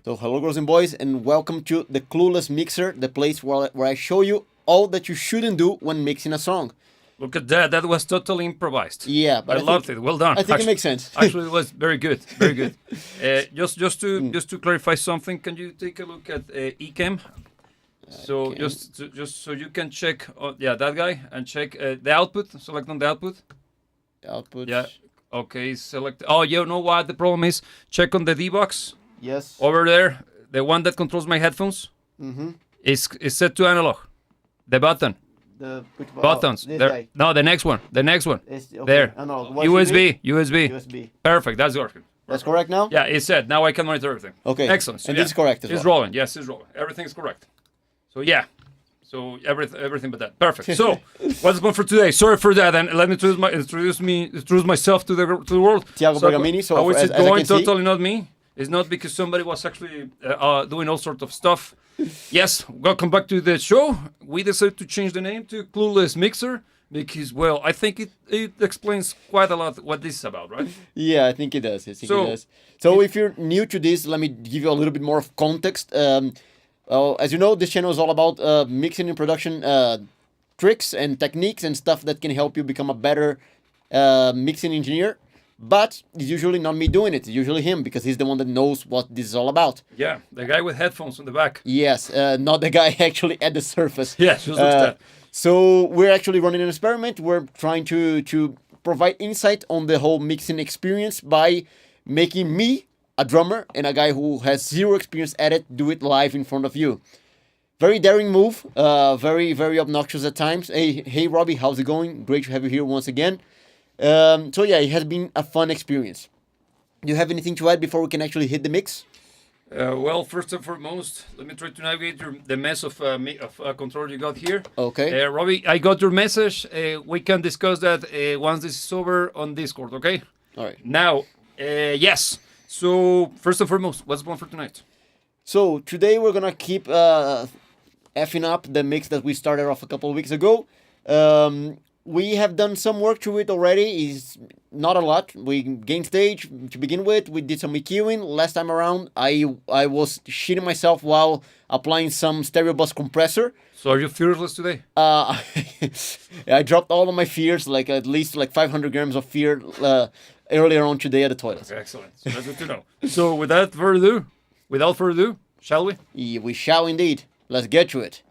So hello girls and boys and welcome to the Clueless Mixer, the place where I show you all that you shouldn't do when mixing a song. Look at that. That was totally improvised. Yeah, but I loved it. Well done. I think it makes sense. Actually, it was very good. Very good. Just to clarify something, can you take a look at Ecamm? So just so you can check, that guy, and check the output. Select on the output. Output. Yeah. Okay. Select. Oh, you know what the problem is? Check on the D box Yes. over there. The one that controls my headphones is set to analog. The button. Buttons. This There. guy. No, the next one. The next one. Okay. There. Analog. What USB. should USB. be? USB. Perfect. That's working. That's correct now? Yeah, it's set. Now I can monitor everything. Okay. Excellent. So, And yeah, this is correct as It's well. rolling. Yes, it's rolling. Everything's correct. So yeah. So everything but that. Perfect. So what's going for today? Sorry for that. And let me introduce myself to the world. Tiago Bergamini. So how is as it I going? can see- Totally not me. It's not because somebody was actually doing all sorts of stuff. Yes, welcome back to the show. We decided to change the name to Clueless Mixer because, well, I think it explains quite a lot what this is about, right? Yeah, I think it does. It So, does. So if you're new to this, let me give you a little bit more of context. As you know, this channel is all about mixing and production tricks and techniques and stuff that can help you become a better mixing engineer. But it's usually not me doing it. It's usually him because he's the one that knows what this is all about. Yeah, the guy with headphones on the back. Yes, not the guy actually at the surface. Yeah, just looks that. So we're actually running an experiment. We're trying to provide insight on the whole mixing experience by making me, a drummer, and a guy who has zero experience at it, do it live in front of you. Very daring move. Very, very obnoxious at times. Hey, Robbie, how's it going? Great to have you here once again. So yeah, it has been a fun experience. Do you have anything to add before we can actually hit the mix? Well, first and foremost, let me try to navigate the mess of control you got here. Okay. Robbie, I got your message. We can discuss that once this is over on Discord, okay? All right. Now, yes. So, first and foremost, what's going for tonight? So today we're gonna keep effing up the mix that we started off a couple of weeks ago. We have done some work to it already. It's not a lot. We gained stage to begin with. We did some EQing. Last time around, I was shitting myself while applying some stereo bus compressor. So, are you fearless today? I dropped all of my fears, like at least like 500 grams of fear earlier on today at the toilet. Okay, excellent. So, that's good to know. So, without further ado, shall we? Yeah, we shall indeed. Let's get to it.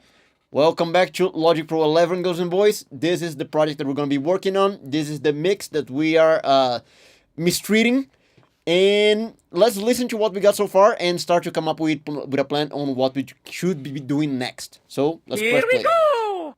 Welcome back to Logic Pro 11, girls and boys. This is the project that we're going to be working on. This is the mix that we are mistreating. And let's listen to what we got so far and start to come up with a plan on what we should be doing next. So, let's press play. Go!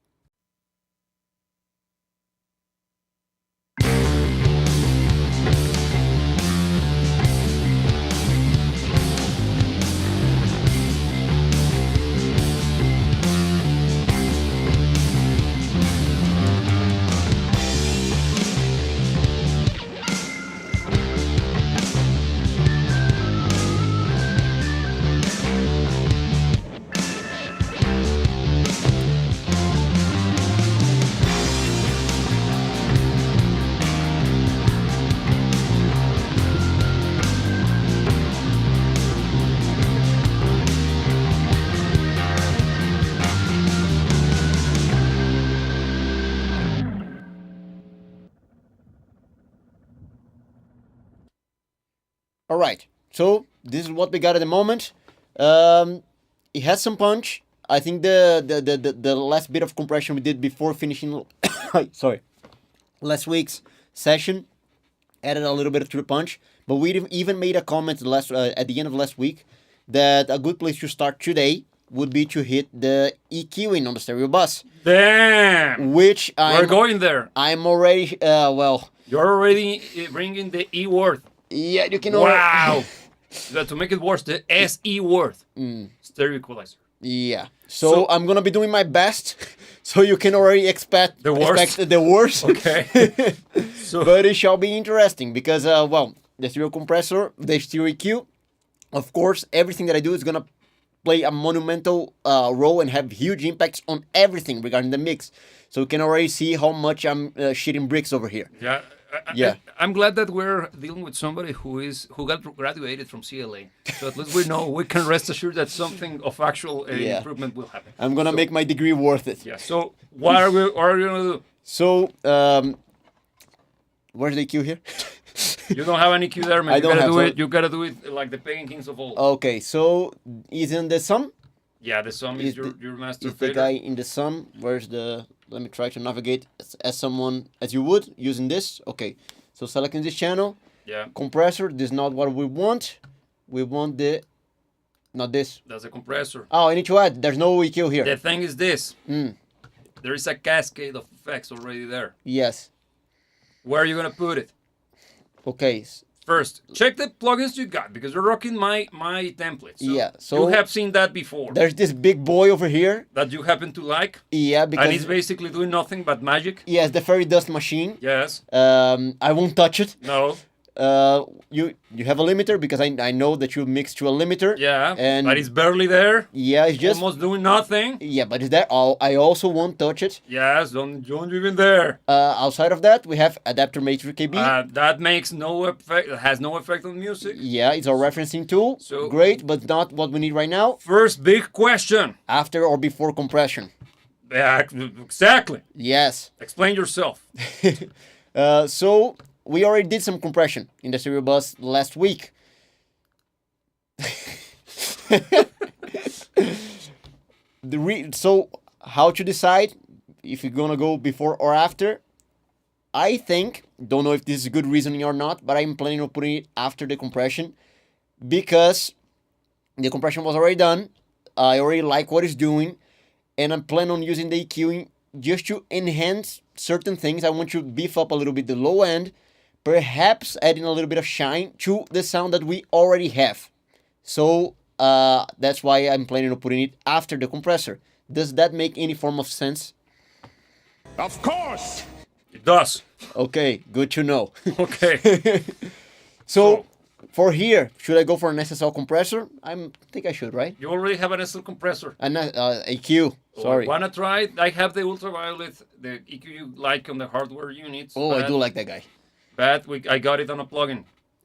All right. So this is what we got at the moment. It has some punch. I think the last bit of compression we did before finishing, sorry, last week's session added a little bit to the punch. But we even made a comment at the end of last week that a good place to start today would be to hit the EQing on the stereo bus, Damn! which We're going there. I'm already You're already bringing the E word. yeah, you can Wow! To make it worse, the SE word. Stereo equalizer. Yeah. So I'm gonna be doing my best, so you can already expect The worst? expect the worst. Okay. So, But it shall be interesting because the stereo compressor, the stereo EQ, of course, everything that I do is gonna play a monumental role and have huge impacts on everything regarding the mix. So you can already see how much I'm shitting bricks over here. yeah, Yeah. I'm glad that we're dealing with somebody who got graduated from CLA. So at least we know we can rest assured that something of actual Yeah. improvement will happen. I'm gonna make my degree worth it. Yeah. So what are you gonna do? So, where's the EQ here? You don't have any cue there, man. I You don't gotta have, do so- it. You gotta do it like the pagan kings of old. Okay, so isn't the sum? Yeah, the sum is your master Is the fader. guy in the sum? Where's the? Let me try to navigate as someone as you would using this. Okay, so selecting this channel, Yeah, compressor. This is not what we want. We want the, not this. that's a compressor. Oh, I need to add. There's no EQ here. The thing is this. Mm. There is a cascade of effects already there. Yes. Where are you gonna put it? Okay. First, check the plugins you got because you're rocking my template. So Yeah, so- you have seen that before. There's this big boy over here. That you happen to like, Yeah, and because it's basically doing nothing but magic. yes, the fairy dust machine. Yes. I won't touch it. No. You have a limiter because I know that you mix to a limiter. Yeah. And but it's barely there. yeah, it's just Almost doing nothing. yeah, but is that all? I also won't touch it. Yes. Don't even there. Outside of that, we have adapter matrix KB. That makes no effect. Has no effect on music. Yeah, it's our referencing tool. So- Great, but not what we need right now. First big question. After or before compression? Yeah, exactly. Yes. Explain yourself. So we already did some compression in the stereo bus last week. So how to decide if you're gonna go before or after? I think, don't know if this is a good reasoning or not, but I'm planning on putting it after the compression because the compression was already done. I already like what it's doing, and I'm planning on using the EQing just to enhance certain things. I want to beef up a little bit the low end, perhaps adding a little bit of shine to the sound that we already have. So that's why I'm planning on putting it after the compressor. Does that make any form of sense? Of course! It does. Okay, good to know. Okay. So for here, should I go for an SSL compressor? I think I should, right? You already have an SL compressor. An EQ. Sorry. Wanna try it? I have the ultraviolet, the EQ you like on the hardware units. Oh, I do like that guy. But I got it on a plugin.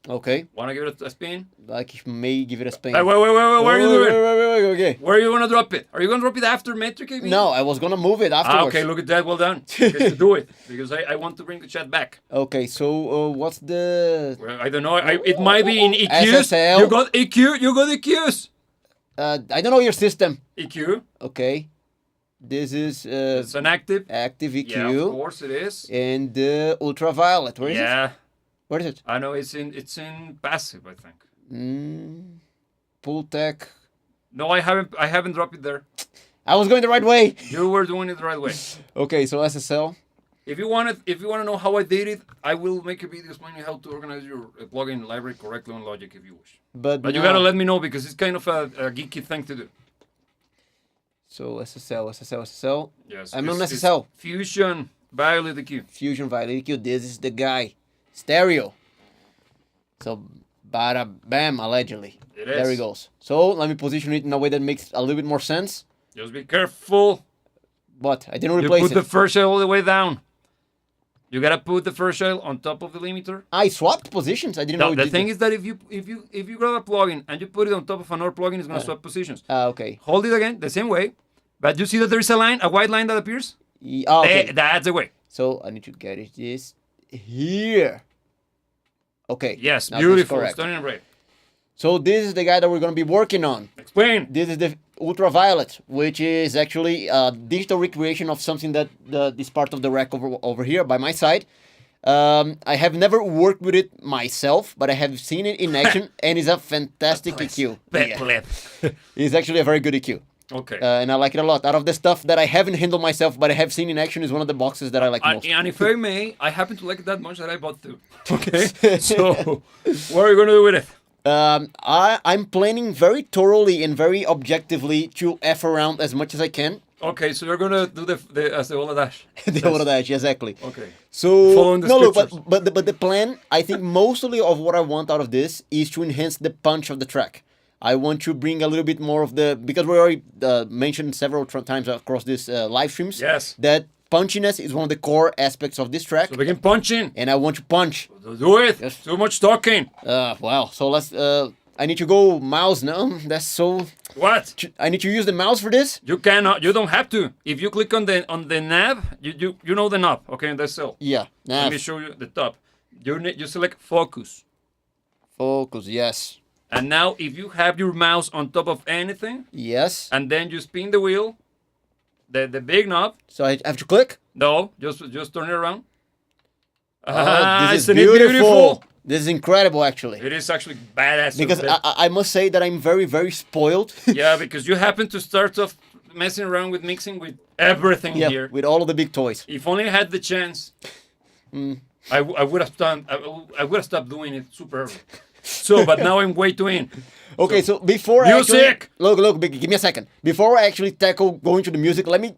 Okay, Wanna give it a spin? like may give it a spin. Wait, where are you doing? Wait, okay. Where are you gonna drop it? Are you gonna drop it after Metric AB? No, I was gonna move it afterwards. Okay, look at that. Well done. Get to do it because I want to bring the chat back. Okay, so what's the? Well, I don't know. It might be in EQs. SSL. You got EQ. You got EQs. I don't know your system. EQ. Okay, this is It's an active. active EQ Yeah, of course it is. and ultraviolet. Where is it? Yeah, Where is it? I know it's in passive. I think. Pull tech. No, I haven't dropped it there. I was going the right way. You were doing it the right way. Okay, so SSL. If you want to know how I did it, I will make a video explaining how to organize your plugin library correctly on Logic if you wish. But But you now- gotta let me know because it's kind of a geeky thing to do. So SSL. Yes. I'm on it's SSL. Fusion Violet EQ. Fusion Violet EQ. This is the guy. Stereo. So, bada bam, allegedly. It There he is. goes. So, let me position it in a way that makes a little bit more sense. Just be careful. But I didn't You replace put it. the first shell all the way down. You gotta put the first shell on top of the limiter. I swapped positions. I didn't know No, it the did thing that. is that if you grab a plugin and you put it on top of another plugin, it's gonna swap positions. Okay. Hold it again the same way, but you see that there is a white line that appears. Okay. That's the way. So, I need to get it this here. Okay. Yes, now this is beautiful, correct. stunning and red. So, this is the guy that we're going to be working on. Explain. This is the ultraviolet, which is actually a digital recreation of something that this part of the rack over here by my side. I have never worked with it myself, but I have seen it in action, and it's a fantastic EQ. Yeah. It's actually a very good EQ, Okay. and I like it a lot. Out of the stuff that I haven't handled myself, but I have seen in action, is one of the boxes that I like most. And if I may, I happen to like it that much that I bought two. Okay. So, what are you gonna do with it? I'm planning very thoroughly and very objectively to F around as much as I can. Okay, so you're gonna do the as the Ola Dash. The order dash, exactly. Okay. So Following the look, scriptures. but the plan, I think mostly of what I want out of this is to enhance the punch of the track. I want to bring a little bit more of the, because we already mentioned several times across these live streams Yes. that punchiness is one of the core aspects of this track, So begin punching. and I want to punch. Do it. Yes. Too much talking. Wow. So let's. I need to go mouse now. That's so. What? I need to use the mouse for this. You cannot. You don't have to. If you click on the nav, you know the knob. Okay, in that cell. Yeah. Let me Nav. show you the top. You select focus. Focus. Yes. And now if you have your mouse on top of anything Yes. and then you spin the wheel, the big knob, So I have to click. no, just turn it around. Oh, this is Isn't it beautiful. This is incredible, actually. It is actually badass. Because so I must say that I'm very, very spoiled. yeah, because you happen to start off messing around with mixing with everything Yeah, here. with all of the big toys. If only I had the chance, I would have done. I would have stopped doing it super early. So, but now I'm way too in. Okay, so before I actually... Music! Look, give me a second. Before I actually tackle going to the music, let me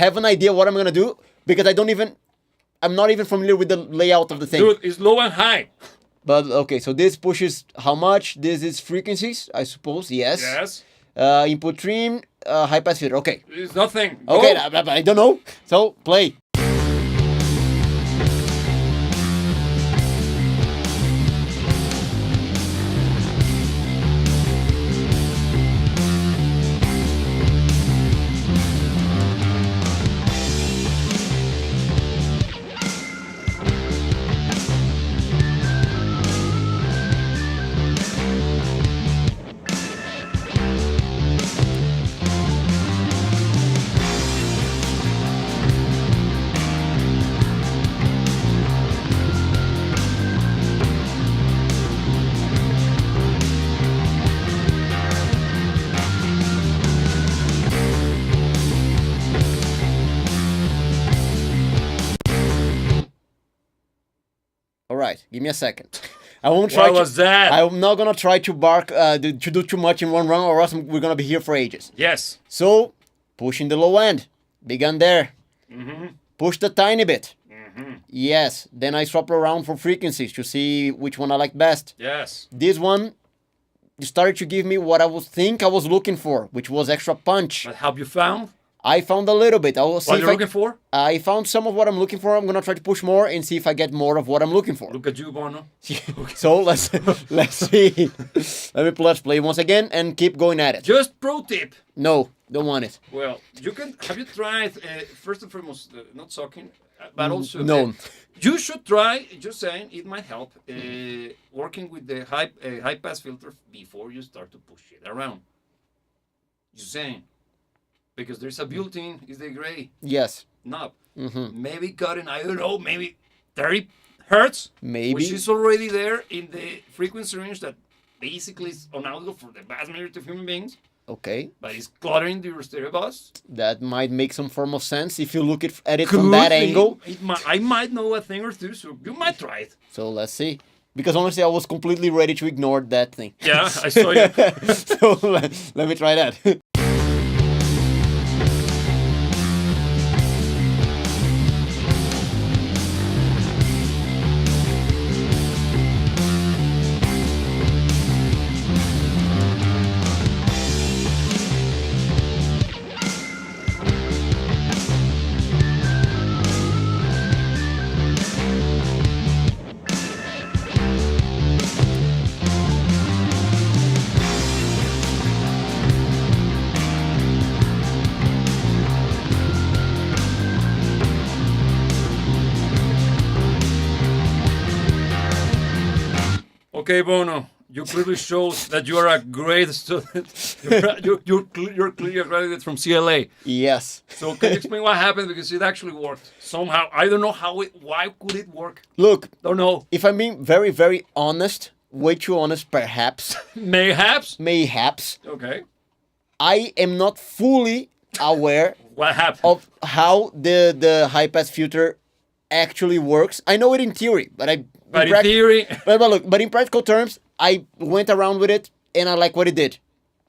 have an idea what I'm gonna do, because I'm not even familiar with the layout of the thing. Dude, it's low and high. But okay, so this pushes how much? This is frequencies, I suppose. Yes. Yes. Input trim, high pass filter. Okay. It's nothing. Okay, Go. I don't know. So play. All right, give me a second. I won't try. What was that? I'm not gonna try to to do too much in one round, or else we're gonna be here for ages. Yes. So, pushing the low end. Began there. Mm-hmm. Pushed a tiny bit. Mm-hmm. Yes. Then I swap around for frequencies to see which one I like best. Yes. This one started to give me what I was looking for, which was extra punch. But have you found I found a little bit. I will see what if you're looking for? I found some of what I'm looking for. I'm gonna try to push more and see if I get more of what I'm looking for. Look at you, Bono. So let's see. Let's play once again and keep going at it. Just pro tip. No, don't want it. Well, you can. Have you tried? First and foremost, not sucking, but also no. You should try. Just saying, it might help. Working with the high pass filter before you start to push it around. Just saying, because there's a built-in is the gray Yes. knob. Mm-hmm. Maybe cutting. I don't know. Maybe 30 hertz. Maybe. Which is already there in the frequency range that basically is unaudible for the vast majority of human beings. Okay. But it's cluttering your stereo bus. That might make some form of sense if you look at it from that angle. I might know a thing or two, so you might try it. So let's see. Because honestly, I was completely ready to ignore that thing. Yeah, I saw you. So let me try that. Okay, Bono, you clearly shows that you are a great student. You're clearly a graduate from CLA. Yes. So can you explain what happened? Because it actually worked somehow. I don't know why could it work? Look, Don't know. if I'm being very, very honest, way too honest, perhaps, Mayhaps. mayhaps, Okay. I am not fully aware What happened? of how the high pass filter actually works. I know it in theory, but But in theory, but in practical terms, I went around with it and I like what it did.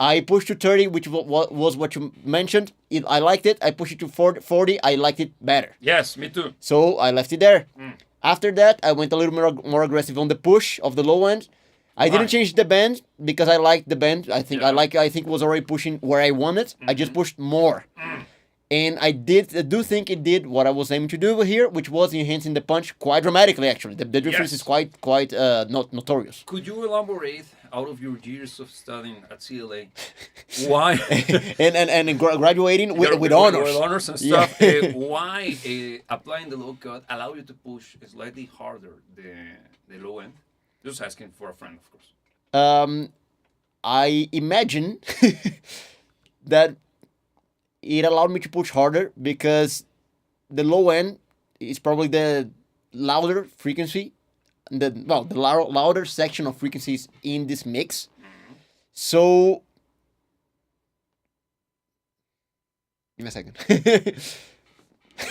I pushed to 30, which was what you mentioned. I liked it. I pushed it to 40. I liked it better. yes, me too. So I left it there. After that, I went a little more aggressive on the push of the low end. I didn't Right. change the bend because I liked the bend. I think Yeah. I think it was already pushing where I wanted. I just pushed more. And I do think it did what I was aiming to do here, which was enhancing the punch quite dramatically. Actually, the difference Yes. is quite not notorious. Could you elaborate, out of your years of studying at CLA, why and graduating with honors. with honors and Yeah. stuff, why applying the low cut allow you to push slightly harder the low end? Just asking for a friend, of course. I imagine that it allowed me to push harder because the low end is probably the louder frequency, the louder section of frequencies in this mix. So, give me a second.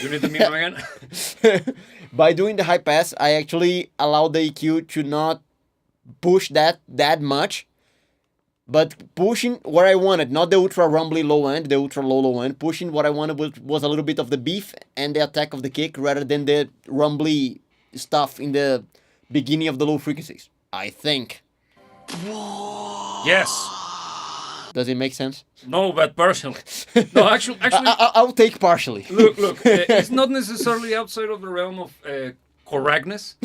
You need the meme again? By doing the high pass, I actually allowed the EQ to not push that much, but pushing where I wanted, not the ultra rumbly low end, the ultra low end. Pushing what I wanted was a little bit of the beef and the attack of the kick rather than the rumbly stuff in the beginning of the low frequencies. I think. Yes. Does it make sense? No, but partially. No, actually, I'll take partially. look. It's not necessarily outside of the realm of correctness,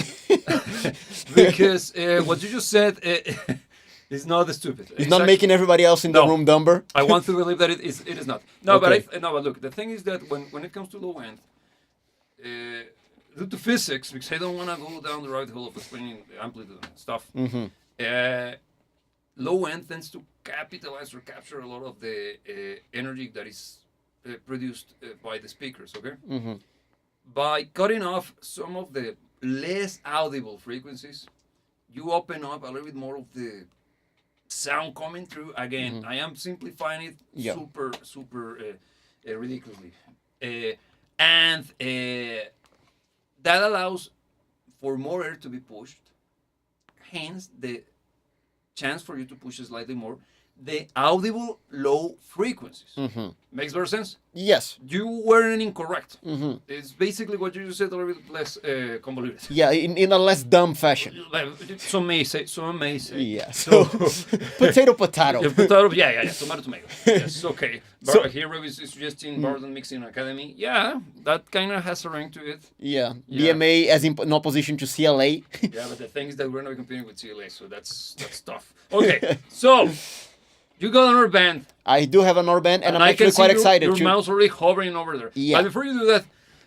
because what you just said is not stupid. It's not making everybody else in the No. room dumber. I want to believe that it is not. No, Okay. but look, the thing is that when it comes to low end, due to physics, because I don't want to go down the rabbit hole of explaining the amplitude and stuff, low end tends to capitalize or capture a lot of the energy that is produced by the speakers, okay? By cutting off some of the less audible frequencies, you open up a little bit more of the sound coming through. Again, I am simplifying it Yeah. super ridiculously. And that allows for more air to be pushed, hence the chance for you to push slightly more the audible low frequencies. Makes more sense? Yes. You weren't incorrect. It's basically what you just said, a little bit less convoluted. Yeah, in a less dumb fashion. Some may say. Yeah. So, potato. Tomato. Yes, okay. So- Here is suggesting Barton Mixing Academy. Yeah, that kind of has a ring to it. Yeah. Yeah. BMA as in opposition to CLA. Yeah, but the thing is that we're not competing with CLA, so that's tough. Okay, so you got another band. I do have another band, and I'm I actually can see quite excited your to. mouse already hovering over there. Yeah. But before you do that,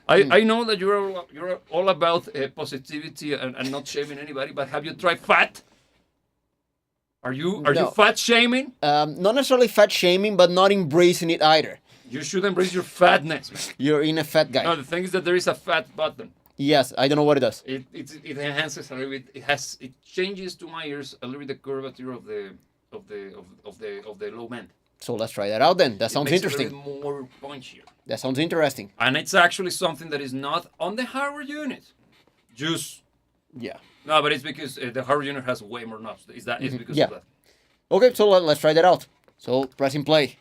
I know that you're all about positivity and not shaming anybody. But have you tried fat? Are you No. fat shaming? Not necessarily fat shaming, but not embracing it either. You should embrace your fatness, man. You're in a fat guy. No, the thing is that there is a fat button. Yes, I don't know what it does. It enhances a little bit. It changes to my ears a little bit the curvature of the low band. So let's try that out then. That sounds It makes interesting. it a little bit more punchier. That sounds interesting. And it's actually something that is not on the hardware unit. Just Yeah. no, but it's because the hardware unit has way more knobs. It's because Yeah. of that. Okay, so let's try that out. So pressing play.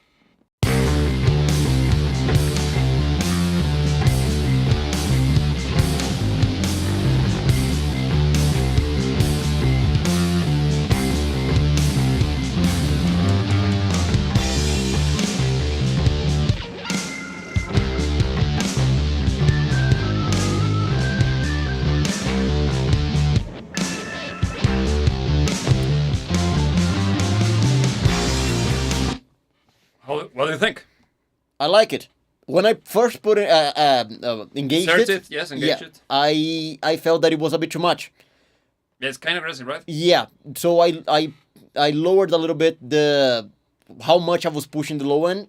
What do you think? I like it. When I first put it, engaged Insert it, it, yes, engage it. I felt that it was a bit too much. Yeah, it's kind of aggressive, right? Yeah, so I lowered a little bit the how much I was pushing the low end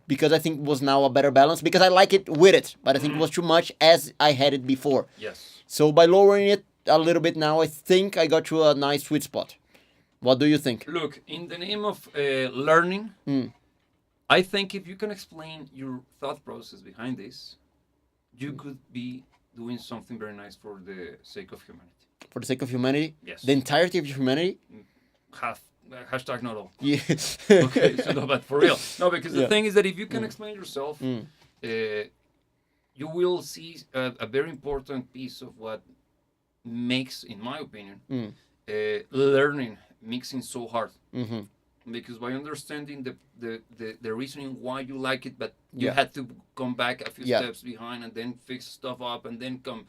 because I think it was now a better balance because I like it with it, but I think it was too much as I had it before. Yes. So by lowering it a little bit now, I think I got to a nice sweet spot. What do you think? Look, in the name of learning, I think if you can explain your thought process behind this, you could be doing something very nice for the sake of humanity. For the sake of humanity? Yes. The entirety of humanity? Hashtag not all. Yeah. Okay, so no, but for real. No, because the Yeah. thing is that if you can explain yourself, you will see a very important piece of what makes, in my opinion, learning mixing so hard. because by understanding the reasoning why you like it, but you Yeah. had to come back a few Yeah. steps behind and then fix stuff up and then come.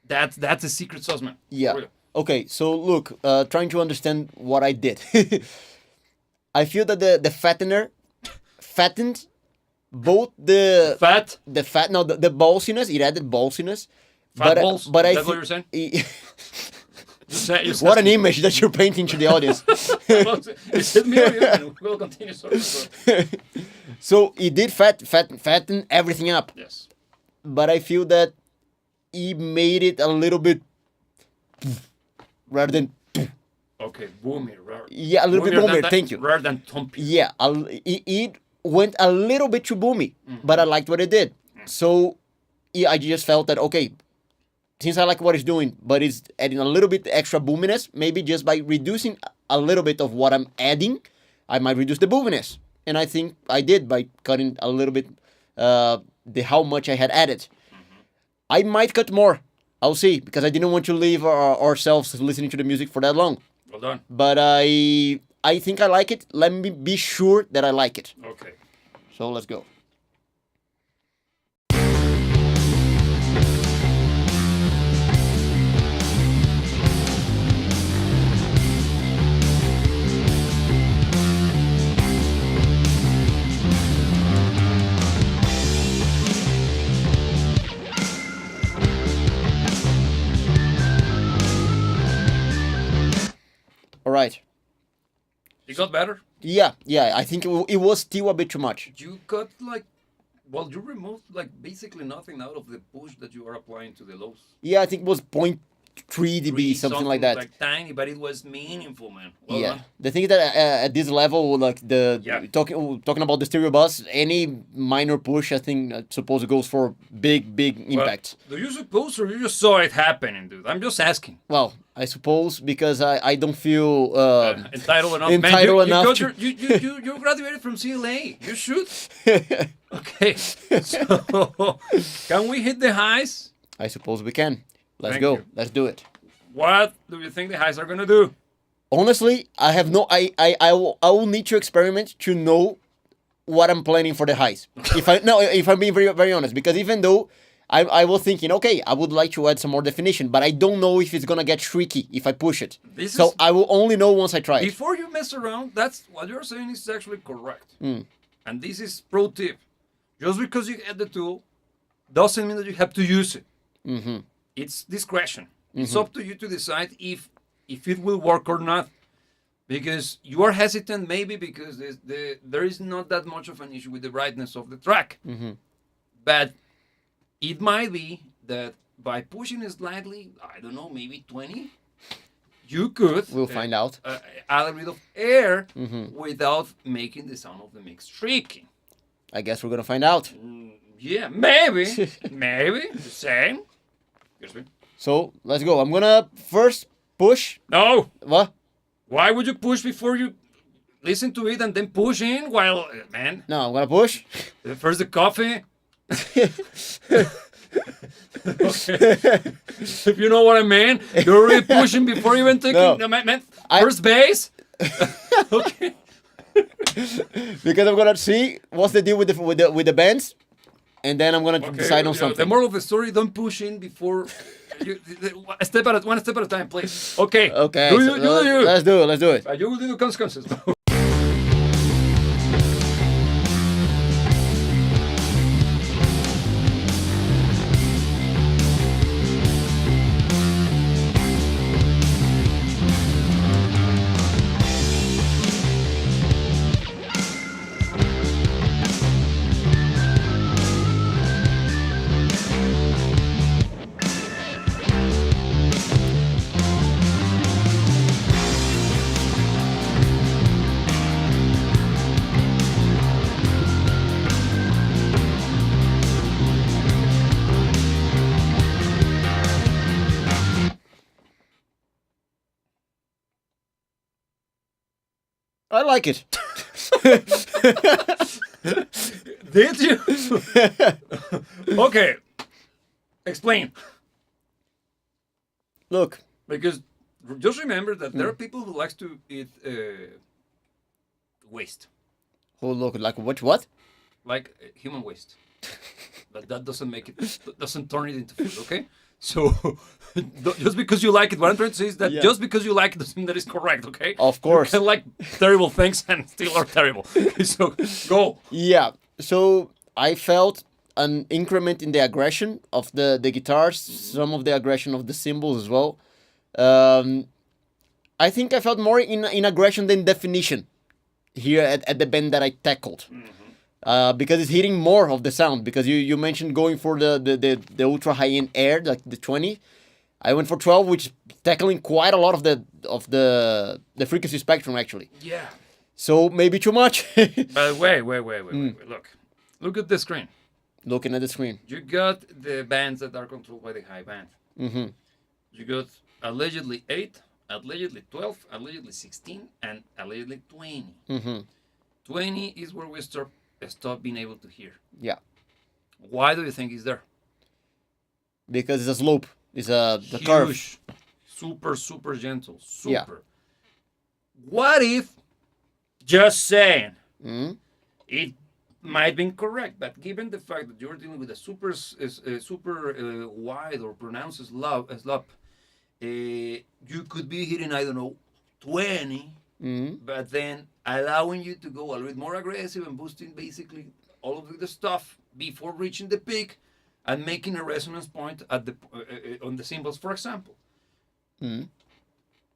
That's a secret sauce, man. Yeah. For real. Okay, so look, trying to understand what I did. I feel that the fattener fattened both the Fat no the ballsiness. It added ballsiness. Fat balls? But Is I that what thi- you're saying? You what an image that you're painting to the audience. It's hit me or you, and we'll continue. Sorry. So it did fatten everything up. Yes. But I feel that he made it a little bit rather than Okay, boomy. yeah, a little bit boomer. Thank you. Rather than thumpy. Yeah, it went a little bit too boomy, but I liked what it did. So yeah, I just felt that okay, since I like what it's doing, but it's adding a little bit extra boominess, maybe just by reducing a little bit of what I'm adding, I might reduce the boominess. And I think I did by cutting a little bit the how much I had added. I might cut more. I'll see, because I didn't want to leave ourselves listening to the music for that long. Well done. But I think I like it. Let me be sure that I like it. Okay. So let's go. All right. It got better. Yeah. I think it was still a bit too much. You got like, well, you removed like basically nothing out of the push that you are applying to the lows. Yeah, I think it was 0.3 dB, something like that. Like tiny, but it was meaningful, man. Well Yeah. done. The thing is that at this level, like Yeah. talking about the stereo bus, any minor push, I think, suppose it goes for big impact. Well, do you suppose, or you just saw it happening, dude? I'm just asking. Well, I suppose because I don't feel Entitled enough. entitled Man, enough you, you graduated from CLA. You should. Okay. So, can we hit the highs? I suppose we can. Let's Thank go. you. Let's do it. What do you think the highs are gonna do? Honestly, I have no. I will need to experiment to know what I'm planning for the highs. If I'm being very honest, because even though I was thinking, okay, I would like to add some more definition, but I don't know if it's gonna get tricky if I push it. So I will only know once I try it. Before you mess around, that's what you're saying is actually correct. Mm. And this is pro tip. Just because you add the tool doesn't mean that you have to use it. Mm-hmm. It's discretion. It's up to you to decide if it will work or not. Because you are hesitant maybe because there is not that much of an issue with the brightness of the track. Mm-hmm. But it might be that by pushing it slightly, I don't know, maybe 20, you could We'll find out. add a bit of air Mhm. without making the sound of the mix tricky. I guess we're gonna find out. Yeah, maybe. Maybe. The same. Excuse me. So let's go. I'm gonna first push. No! What? Why would you push before you listen to it and then push in? While, man, No, I'm gonna push. first the coffee. Okay. If you know what I mean, you're really pushing before you even taking No. man, I- first base. Okay. Because I'm gonna see what's the deal with the bands, and then I'm gonna decide on The something. moral of the story: don't push in before. One step at a time, please. Okay. Okay, Do so you, do you. let's do it. Let's do it. You will do the consequences. I like it. Did you? Okay. Explain. Look, Because just remember that there are people who likes to eat waste, Who look like what? like human waste. But that doesn't make it, doesn't turn it into food, okay? So just because you like it, what I'm trying to say is that Yeah. just because you like it doesn't mean that it's correct, okay? Of course. You can like terrible things and still are terrible. So go. Yeah. So I felt an increment in the aggression of the guitars, some of the aggression of the cymbals as well. I think I felt more in aggression than definition here at the band that I tackled. Because it's hitting more of the sound. Because you mentioned going for the ultra high end air, like the 20. I went for 12, which is tackling quite a lot of the frequency spectrum actually. Yeah. So maybe too much. But wait. Look at the screen. Looking at the screen. You got the bands that are controlled by the high band. You got allegedly 8, allegedly 12, allegedly 16, and allegedly 20. 20 is where we stop being able to hear. Yeah. Why do you think it's there? Because it's a slope. It's the curve. Huge, super gentle, super. Yeah. What if, just saying, Mm-hmm. it might be incorrect, but given the fact that you're dealing with a super wide or pronounced slop, you could be hitting, I don't know, 20, but then allowing you to go a little bit more aggressive and boosting basically all of the stuff before reaching the peak and making a resonance point at the on the cymbals, for example.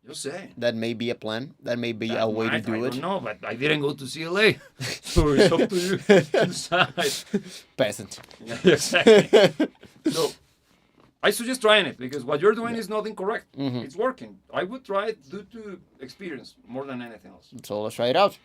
Just saying. That may be a plan. That may be That a way to might, do I it. don't know, but I didn't go to CLA, so it's up to you to decide. Peasant. Yeah, exactly. So I suggest trying it because what you're doing is not incorrect. It's working. I would try it due to experience more than anything else. So let's try it out.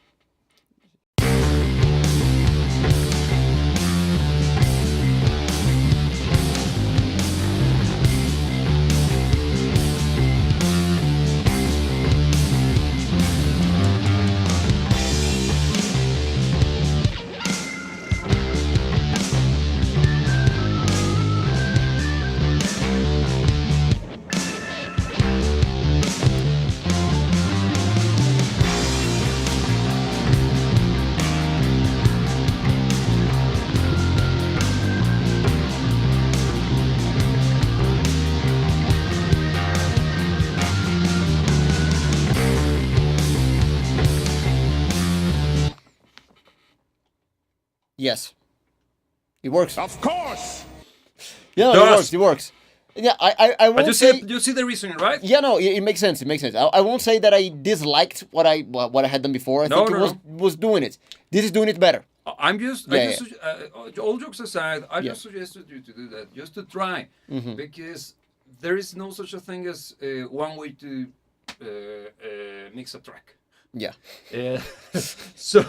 Yes. It works. Of course! Yeah, Does. it works. Yeah, I But won't you say... see the reasoning, right? Yeah, no, it makes sense. It makes sense. I won't say that I disliked what I had done before. I think it was doing it. This is doing it better. I'm just, all jokes aside, I Yeah. just suggested you to do that, just to try, because there is no such a thing as one way to mix a track. Yeah. So,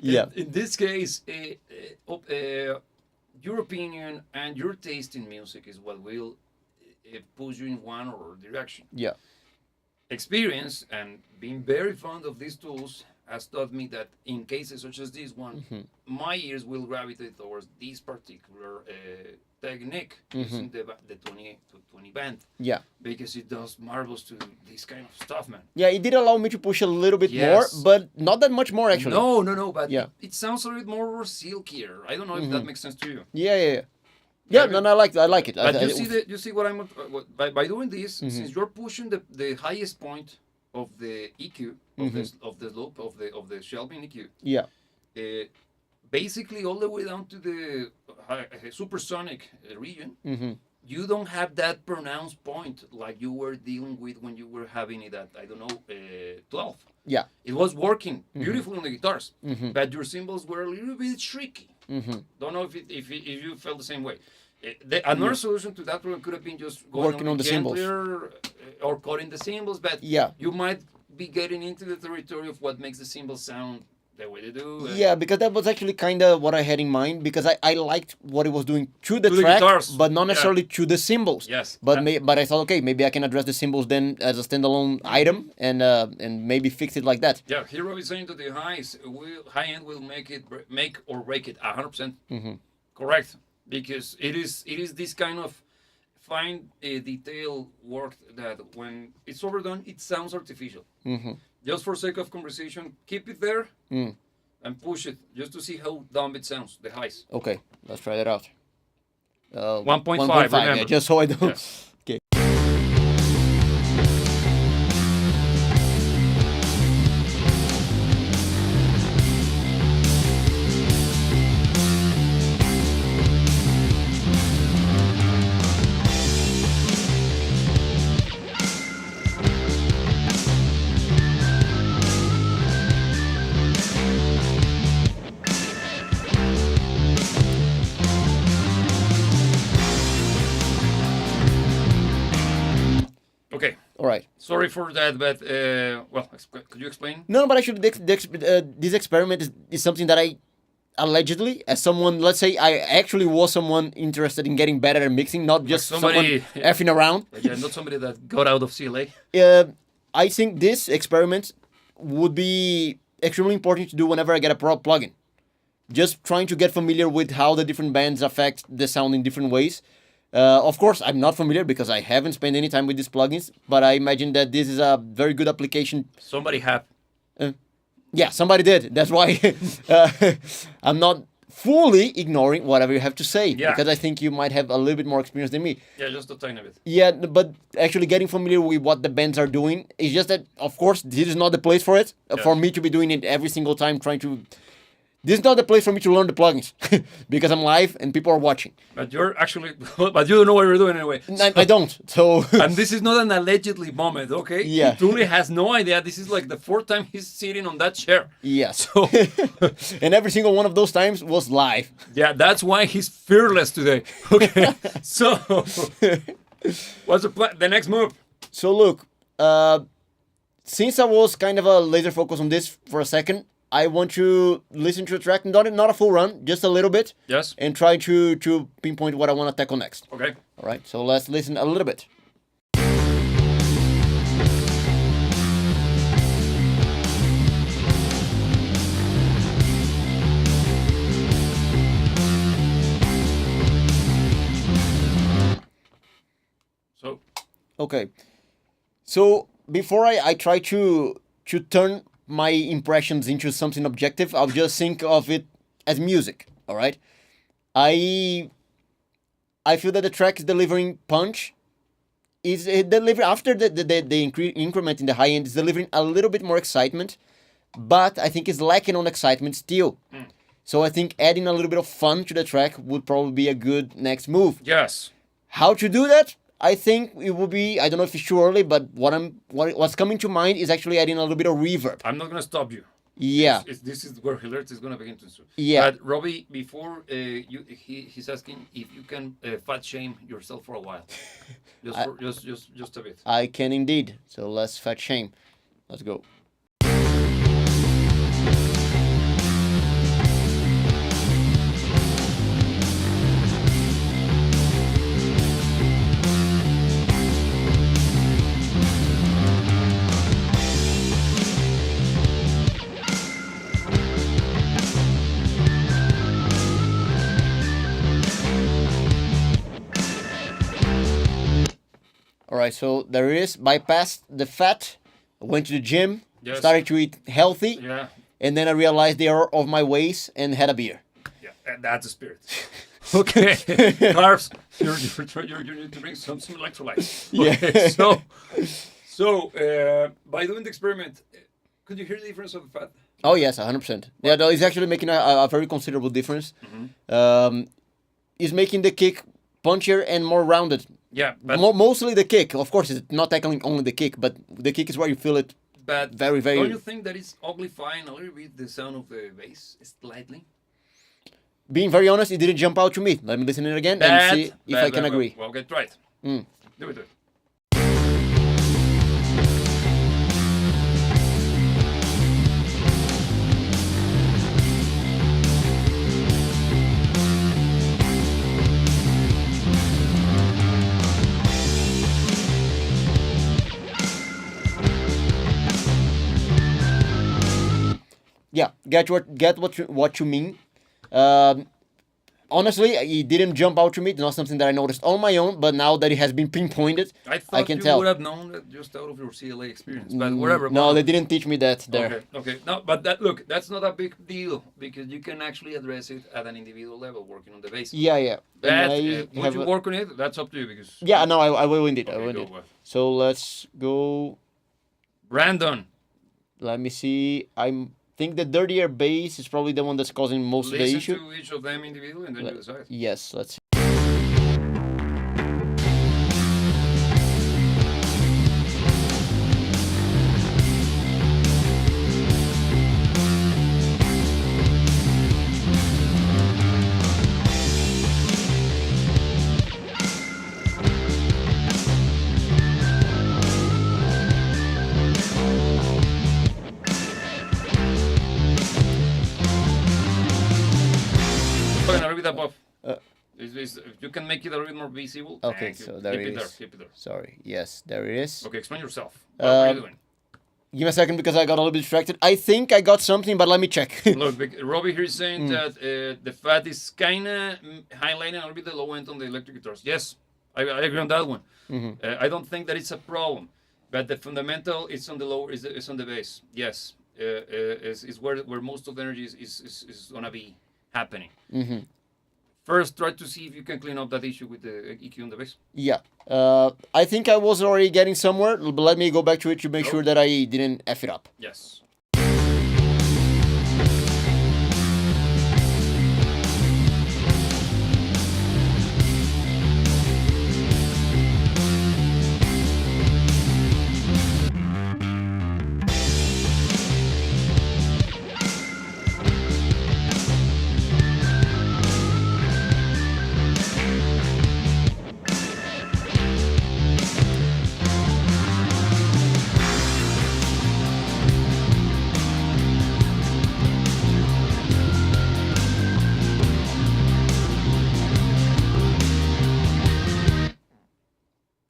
Yeah. in this case, your opinion and your taste in music is what will push you in one or direction. Yeah. Experience and being very fond of these tools has taught me that in cases such as this one, my ears will gravitate towards this particular technique using the 20 to 20 band Yeah. because it does marvels to this kind of stuff, man. Yeah, it did allow me to push a little bit Yes. more, but not that much more actually. No, but Yeah. it sounds a little bit more silkier. I don't know if that makes sense to you. Yeah. Yeah, No, I like it. But you see what I'm by doing this, since you're pushing the highest point of the EQ of the slope of the shelving EQ, Yeah. basically all the way down to the supersonic region, you don't have that pronounced point like you were dealing with when you were having it at 12. Yeah. It was working beautifully on the guitars, but your cymbals were a little bit tricky. Don't know if you felt the same way. Another solution to that problem could have been just going Working on the cymbals. or cutting the cymbals, but Yeah. you might be getting into the territory of what makes the cymbals sound the way they do. Yeah, because that was actually kind of what I had in mind, because I liked what it was doing to the To the track, guitars. but not necessarily to the cymbals. Yes. But but I thought, okay, maybe I can address the cymbals then as a standalone item and maybe fix it like that. Yeah, Hero is saying that the high end will make or break it 100%. Correct, because it is this kind of fine detail work that when it's overdone, it sounds artificial. just for sake of conversation, keep it there Mm. and push it just to see how dumb it sounds. The highs. Okay, let's try that out. 1.5, yeah, remember. just so I don't. Yes. Okay. Okay. All right. Sorry for that, but well, could you explain? No, but actually, this experiment is something that I allegedly, as someone, let's say, I actually was someone interested in getting better at mixing, not just somebody- someone effing around. Yeah, not somebody that got out of CLA. I think this experiment would be extremely important to do whenever I get a plugin. Just trying to get familiar with how the different bands affect the sound in different ways. Of course, I'm not familiar because I haven't spent any time with these plugins, but I imagine that this is a very good application. Somebody have. Yeah, somebody did. That's why I'm not fully ignoring whatever you have to say, Yeah. because I think you might have a little bit more experience than me. Yeah, just a tiny bit. Yeah, but actually getting familiar with what the bands are doing is just that, of course, this is not the place for it. For me to be doing it every single time, trying to. This is not the place for me to learn the plugins because I'm live and people are watching. But you're actually, but you don't know what you're doing anyway. I don't. So. And this is not an allegedly moment, okay? Yeah. He truly has no idea. This is like the fourth time he's sitting on that chair. Yes. So, And every single one of those times was live. yeah, that's why he's fearless today. Okay. So, what's the next move? So look, since I was kind of a laser focus on this for a second, I want to listen to a track, not a full run, just a little bit, Yes. and try to pinpoint what I want to tackle next. Okay. All right, so let's listen a little bit. So, Okay, so before I try to turn my impressions into something objective, I'll just think of it as music. All right, I feel that the track is delivering punch. Is it delivering after the increment in the high end is delivering a little bit more excitement, but I think it's lacking on excitement still. So I think adding a little bit of fun to the track would probably be a good next move. yes. How to do that? I think it would be, I don't know if it's too early, but what's coming to mind is actually adding a little bit of reverb. I'm not going to stop you. Yeah. This is where Firsrt is going to begin to. Yeah. But Robbie, before he's asking if you can fat shame yourself for a while, just a bit. I can indeed. So let's fat shame. Let's go. All right, so there it is. Bypassed the fat, went to the gym, Yes. started to eat healthy, Yeah, and then I realized the error of my ways and had a beer. yeah, and that's the spirit. Okay, carbs. You need to drink some electrolytes. Yeah. Okay, so by doing the experiment, could you hear the difference of the fat? Oh yes, 100%. Yeah, no, it's actually making a very considerable difference. It's making the kick punchier and more rounded. Yeah, but Mostly the kick. Of course, it's not tackling only the kick, but the kick is where you feel it. but very, very- Don't you think that it's uglifying a little bit the sound of the bass slightly? Being very honest, it didn't jump out to me. Let me listen it again and see if I can agree. Well, okay, try it. Mm. Do it. Yeah, get what you mean. honestly, it didn't jump out to me. It's not something that I noticed on my own, but now that it has been pinpointed, I thought can you tell. would have known that just out of your CLA experience, but whatever. No, well, they didn't teach me that there. Okay, okay. No, but look, that's not a big deal because you can actually address it at an individual level, working on the basics. Yeah, yeah. That, And would you work on it? That's up to you because. Yeah, no, I will indeed. I Okay, will go indeed. with. So let's go. Brandon, Let me see. I think the dirtier base is probably the one that's causing most of the listen issue. to each of them individually and then you decide. Yes, let's see. Okay, now read above. You can make it a little more visible. Okay, Thank you. so there keep it it there. is. Keep it there. Sorry. Yes, there it is. Okay, explain yourself. What are you doing? Give me a second because I got a little bit distracted. I think I got something, but let me check. Look, Robbie here is saying that the fat is kind of highlighting a little bit the low end on the electric guitars. Yes, I agree on that one. I don't think that it's a problem, but the fundamental is on the lower, is on the bass. Yes, is where most of the energy is gonna be happening. First, try to see if you can clean up that issue with the EQ on the bass. Yeah. I think I was already getting somewhere, but let me go back to it to make sure that I didn't F it up. Yes.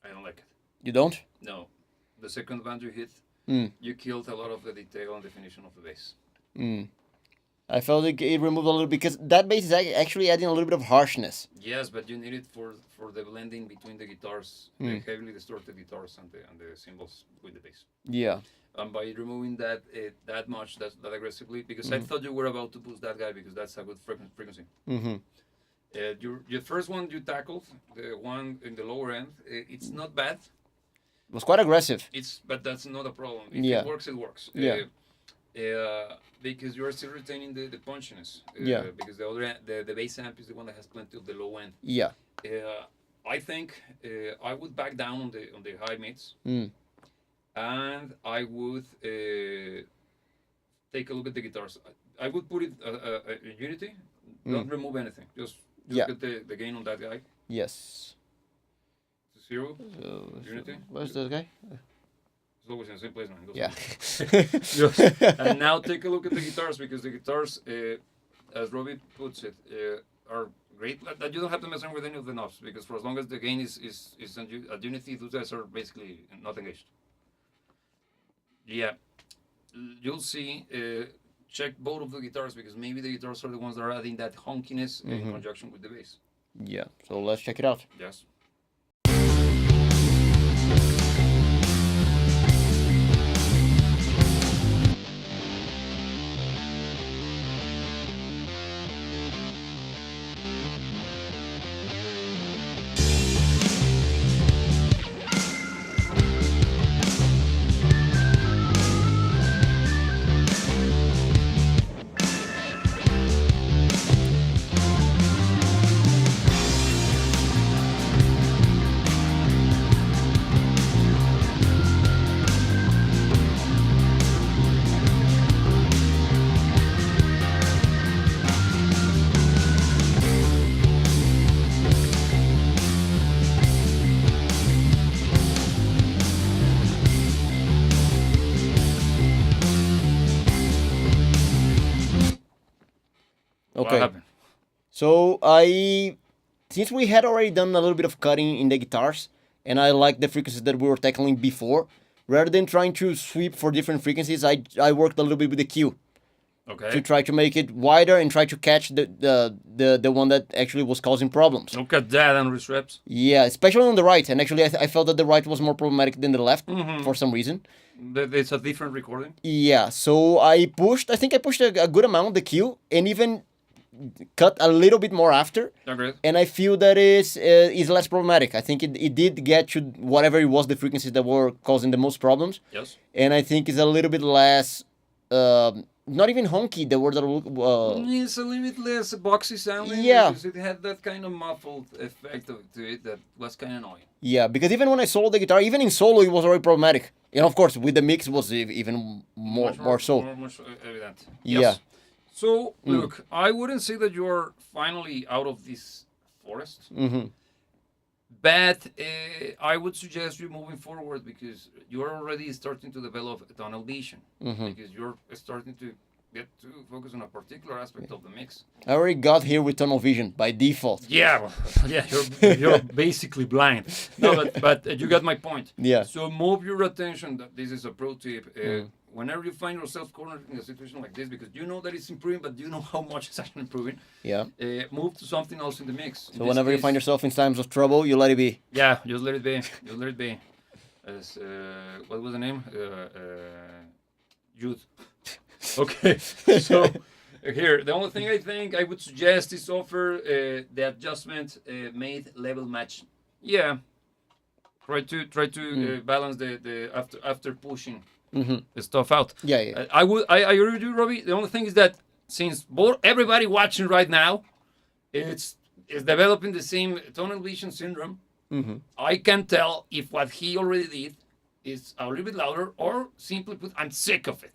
I don't like it. You don't? No. The second band you hit, you killed a lot of the detail and definition of the bass. I felt like it removed a little because that bass is actually adding a little bit of harshness. Yes, but you need it for the blending between the guitars, the heavily distorted guitars and the cymbals with the bass. Yeah. And by removing that that aggressively, because I thought you were about to boost that guy because that's a good frequency. Your first one you tackled, the one in the lower end, it's not bad. It was quite aggressive. But that's not a problem. If Yeah. it works, it works. Yeah. Because you are still retaining the punchiness. Yeah. Because the bass amp is the one that has plenty of the low end. Yeah. I think I would back down on the high mids, and I would take a look at the guitars. I would put it unity. Don't remove anything. Just Yeah. get the gain on that guy. Yes. Zero. Unity. Where's that guy? It's always in the same place, man. Yeah. And now take a look at the guitars because the guitars, as Robbie puts it, are great. That you don't have to mess around with any of the knobs because for as long as the gain is at unity, those guys are basically not engaged. Yeah, you'll see. Check both of the guitars because maybe the guitars are the ones that are adding that honkiness in conjunction with the bass. Yeah. So let's check it out. Yes. Okay. What happened? So since we had already done a little bit of cutting in the guitars, and I like the frequencies that we were tackling before, rather than trying to sweep for different frequencies, I worked a little bit with the Q. Okay. to try to make it wider and try to catch the one that actually was causing problems. Look at that on wrist reps. Yeah, especially on the right. And actually, I felt that the right was more problematic than the left Mm-hmm. for some reason. It's a different recording. Yeah, so I think I pushed a good amount the Q and even cut a little bit more after. Agreed. And I feel that is less problematic. I think it did get to whatever it was the frequencies that were causing the most problems. Yes. And I think it's a little bit less, not even honky, the word that It's a little bit less boxy sounding. Yeah. Because it had that kind of muffled effect to it that was kind of annoying. yeah, because even when I soloed the guitar, even in solo, it was already problematic. And of course, with the mix, it was even more so. More evident. Yeah. Yes. So, look, I wouldn't say that you're finally out of this forest. Mm-hmm. But I would suggest you moving forward because you're already starting to develop a tunnel vision. Because you're starting to get to focus on a particular aspect of the mix. I already got here with tunnel vision by default. Yeah, yeah, you're basically blind. No, but you got my point. Yeah. So move your attention. That this is a pro tip. Whenever you find yourself cornered in a situation like this, because you know that it's improving, but you know how much it's actually improving. Yeah. Move to something else in the mix. So whenever you find yourself in times of trouble, you let it be. Yeah, just let it be. Just let it be. As what was the name? Jude. Okay. So here, the only thing I think I would suggest is offer the adjustment made level match. Yeah. Try to balance the after pushing the stuff out. Yeah. I agree with you, Robbie. The only thing is that since everybody watching right now, is developing the same tunnel vision syndrome. I can tell if what he already did is a little bit louder, or simply put, I'm sick of it.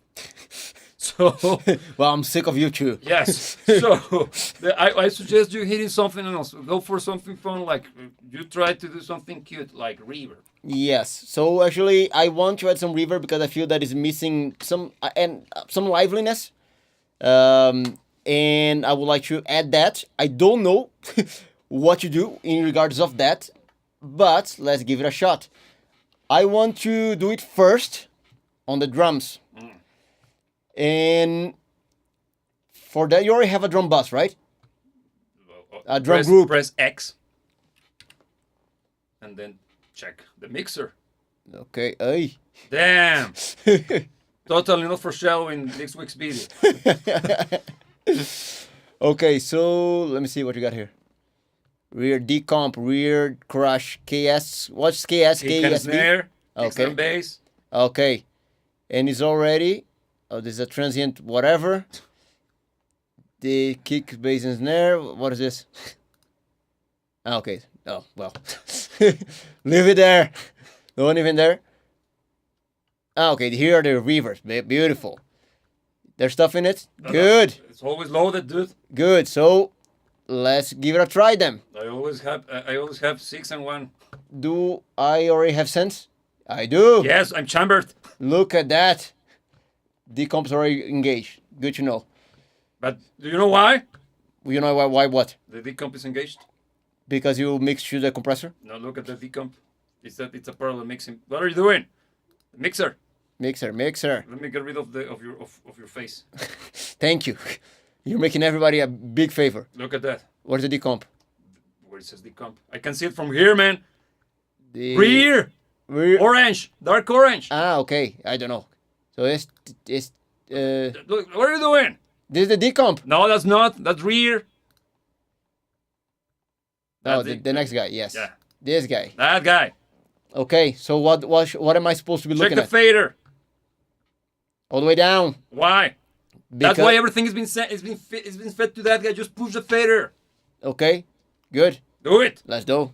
So Well, I'm sick of you too. yes. So I suggest you hitting something else. Go for something fun, like you try to do something cute, like reverb. Yes. So actually, I want to add some reverb because I feel that is missing some liveliness. And I would like to add that. I don't know what to do in regards of that, but let's give it a shot. I want to do it first on the drums. And for that, you already have a drum bus, right? A drum group. Press X, and then check the mixer. Okay. Ay. Damn. Totally not for show in next week's video. Okay, so let me see what you got here. Rear decomp, rear crush, KS. What's KS? Kick and KSB? snare, kicks Okay. and bass. Okay. And it's already. Oh, this is a transient whatever. The kick, bass, and snare. What is this? Okay. Oh, well. Leave it there. No one even there. Okay, here are the reverbs. Beautiful. There's stuff in it? Good. It's always loaded, dude. Good. So let's give it a try then. I always have 6 and 1. Do I already have sense? I do. Yes, I'm chambered. Look at that. Decomp's already engaged. Good to know. But do you know why? You know why what? The decomp is engaged. Because you mixed through the compressor? Now look at the decomp. It's a parallel mixing. What are you doing? The mixer. Mixer. Let me get rid of your face. Thank you. You're making everybody a big favor. Look at that. Where's the decomp? Where it says decomp. I can see it from here, man. The Rear. Orange. Dark orange. Ah, okay. I don't know. So it's Look, what are you doing? this is the decomp. No, that's not. That's rear. Oh, That's the next guy. Yes. Yeah. This guy. That guy. Okay. So what am I supposed to be Check looking the at? fader. All the way down. Why? That's Because- why everything has been sent. It's been fed to that guy. Just push the fader. Okay. Good. Do it. Let's go.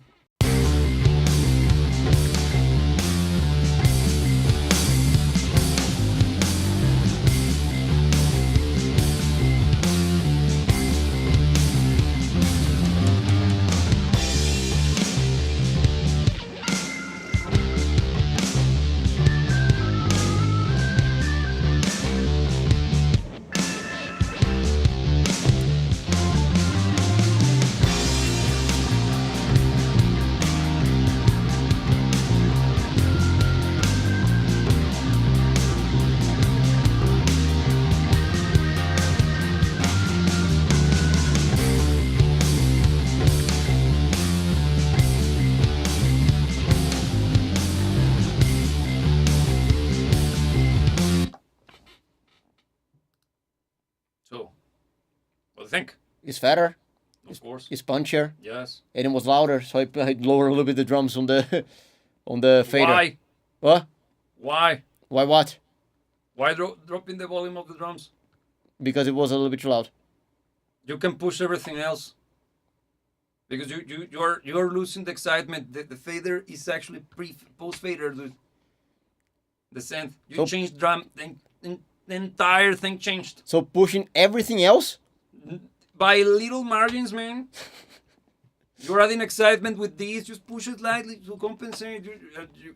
think. It's fatter. Of course. It's punchier. Yes. And it was louder, so I lower a little bit the drums on the on the fader. Why? What? Why? Why what? Why dropping the volume of the drums? Because it was a little bit too loud. You can push everything else. Because you're losing the excitement. The fader is actually post fader, dude. The synth. You So- changed drum. The entire thing changed So pushing everything else? by little margins, man. You're adding excitement with these. Just push it lightly to compensate.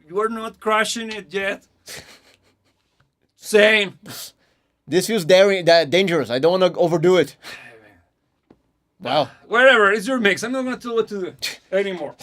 You are not crushing it yet. Same. This feels dangerous. I don't want to overdo it. Wow. Whatever. It's your mix. I'm not gonna tell what to do anymore.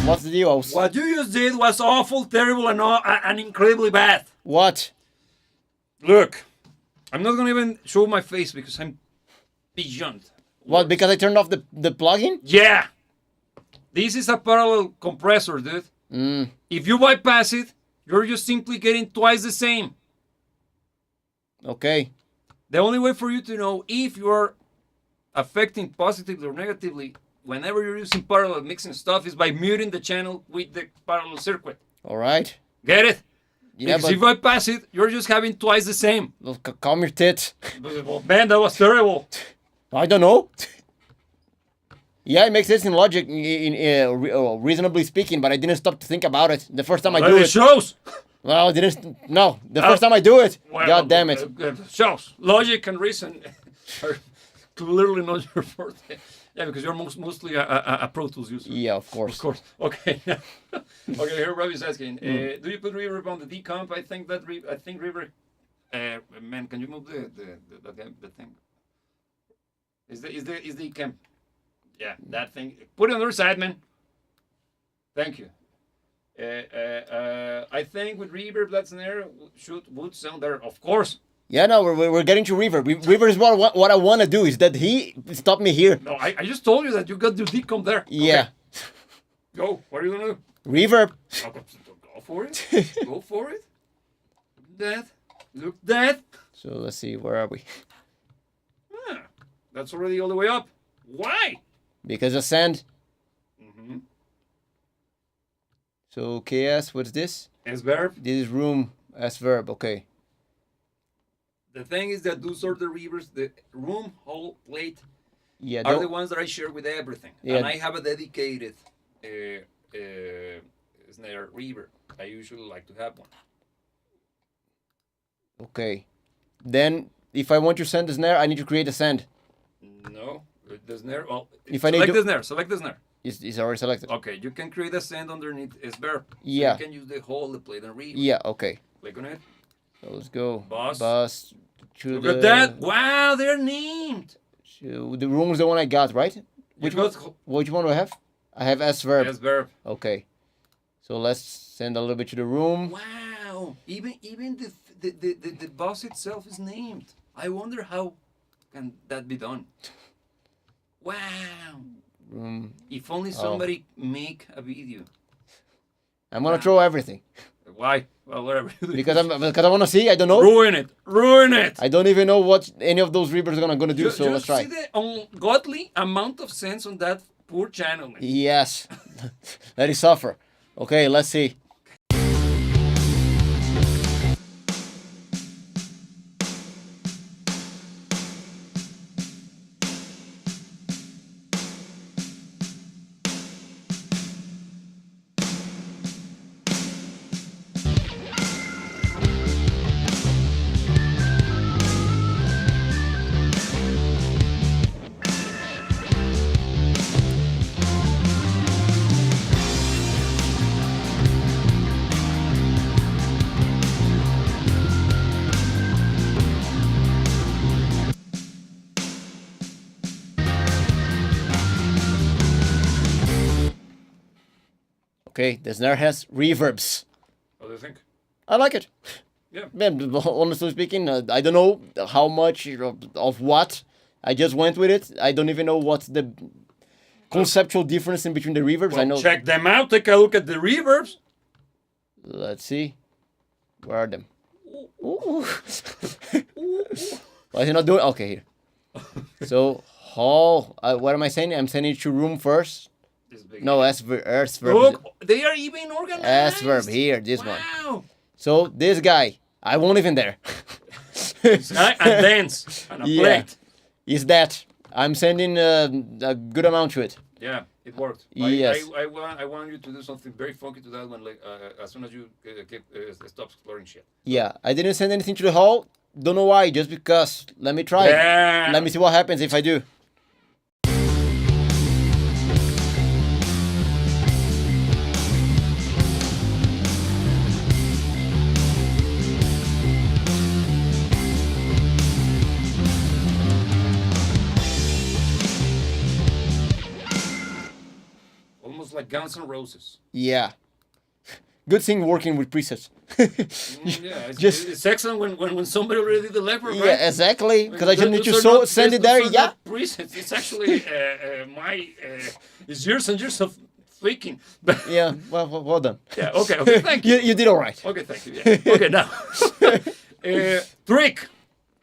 What's the deal? What you just did was awful, terrible, and incredibly bad. What? Look, I'm not gonna even show my face because I'm beyond. What? Because I turned off the plugin? Yeah, this is a parallel compressor, dude. If you bypass it, you're just simply getting twice the same. Okay. The only way for you to know if you're affecting positively or negatively whenever you're using parallel mixing stuff is by muting the channel with the parallel circuit. All right. Get it? Yeah, Because if I pass it, you're just having twice the same. calm your tits. Well, man, that was terrible. I don't know. Yeah, it makes sense in logic, reasonably speaking, but I didn't stop to think about it. The first time I do It it. shows. Well, I didn't. No, the first time I do it. Well, God damn it. Shows. Logic and reason are clearly not your forte. Yeah, because you're mostly a Pro Tools user. Yeah, of course. Of course. Okay. Okay. Here, Robbie's asking, do you put reverb on the decomp? I think reverb. Man, can you move the thing? Is the cam? Yeah, that thing. Put it on the other side, man. Thank you. I think with reverb, that snare would sound there. Of course. Yeah, no, we're getting to reverb. Reverb is what I want to do. Is that he stopped me here? No, I just told you that you got the decomp there. Yeah. Okay. Go. What are you gonna do? Reverb. Go for it. Go for it. Look that. So let's see, where are we? That's already all the way up. Why? Because ascend. So KS, what's this? As verb. This is room as verb. Okay. The thing is that those are the reverbs, the room, hall, plate, Yeah. are the ones that I share with everything. Yeah. And I have a dedicated snare reverb. I usually like to have one. Okay. Then if I want to send the snare, I need to create a send. No, the snare. Well, If I need select to- the snare. Select the snare. It's already selected. Okay, you can create a send underneath S verb. So Yeah. you can use the whole, the plate, and reverb. Yeah. Okay. Click on it. So let's go. Boss. To Look the, at that! Wow, they're named. to the room is the one I got, right? Which one? Which one do I have? I have S verb. S verb. Okay. So let's send a little bit to the room. Wow! Even the boss itself is named. I wonder how can that be done. Wow! Room. If only somebody make a video. I'm gonna throw everything Why? Well, whatever. because I wanna see. I don't know. Ruin it! Ruin it! I don't even know what any of those reapers are gonna do. So let's try. See the ungodly amount of sense on that poor channel, man. Yes. Let it suffer. Okay, let's see. Okay, the snare has reverbs. What do you think? I like it. Yeah. Man, honestly speaking, I don't know how much of what. I just went with it. I don't even know what's the conceptual difference in between the reverbs. I know. Check them out. Take a look at the reverbs. Let's see. Where are them? Ooh. Why is he not doing? Okay, here. So, what am I saying? I'm sending it to room first. This big No, S verb. Look, they are even organized. S verb here. This one. Wow. So this guy, I won't even there. And dance. And a Yeah. plate. Is that I'm sending a good amount to it. Yeah, it worked. Yes. I want you to do something very funky to that one, like as soon as you stop exploring shit. Yeah, I didn't send anything to the hall. Don't know why, just because. Let me try. Yeah. Let me see what happens if I do. Almost like Guns N' Roses. Yeah. Good thing working with presets. Yeah, Just- it's excellent when somebody already did the legwork, right? Yeah, exactly. Because I just need to Those are not- send it those there. are Yeah. not presets. It's actually it's years and years of thinking. But Yeah. Well done. yeah, okay, thank you. You did all right. Okay, thank you. Yeah. Okay, now trick.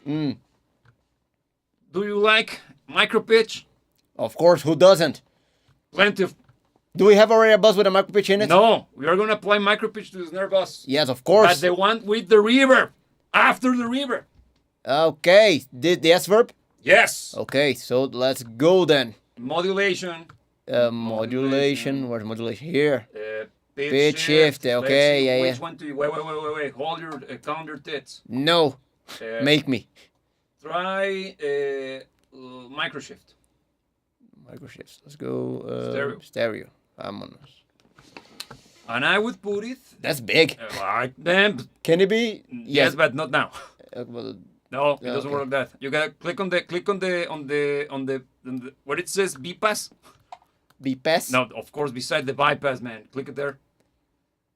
Mm. Do you like micro pitch? Of course, who doesn't? Plenty of. Do we have already a bus with a micro pitch in it? No, we are gonna apply micro pitch to the snare bus. Yes, of But course. the one with the reverb after the reverb. Okay. The S verb? Yes. Okay, so let's go then. Modulation. Modulation. Where's modulation? Here. Pitch, Pitch shift, Let's okay, see yeah, which yeah. one do you? Wait. Hold your count your tits. No. Uh, Make me. Try micro shift. Micro shifts. Let's go. Stereo. Vámonos. And I would put it That's big. like them. Can it be? Yes, but not now. Well, No, it Yeah, doesn't okay. work like that. You gotta click on the where it says bypass. be pass? No, of course, beside the bypass, man. Click it there.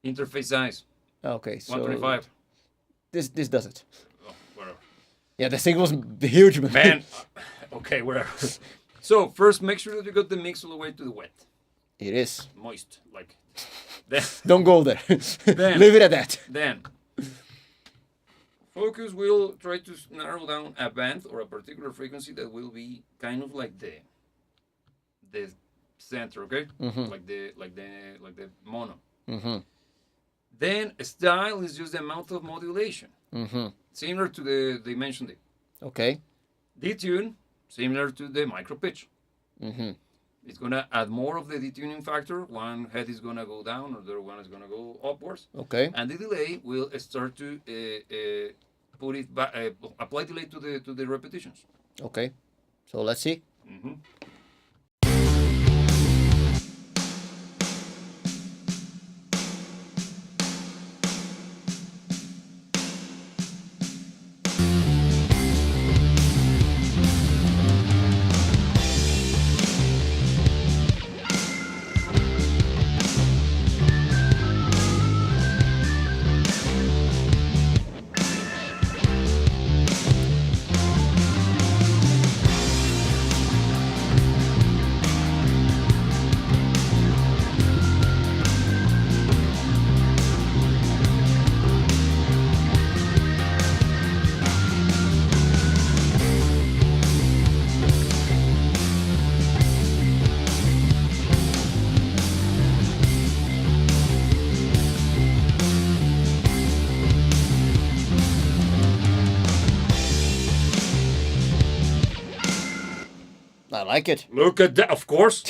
Interface size Okay, so 125. this does it. Oh, whatever. Yeah, the thing was huge, man. Man, okay, whatever. So first, make sure that you got the mix all the way to the wet, It is. moist, like. Then, Don't go there. Then- Leave it at that. then focus will try to narrow down a band or a particular frequency that will be kind of like the center, okay? Like the mono. Mm-hmm. Then style is just the amount of modulation, Mm-hmm. similar to the dimension D. Okay. Detune, similar to the micro pitch. Mm-hmm. It's gonna add more of the detuning factor. One head is gonna go down, or the other one is gonna go upwards. Okay. And the delay will start to put it back, apply delay to the repetitions. Okay. So let's see. Mm-hmm. I like it. Look at that, of course.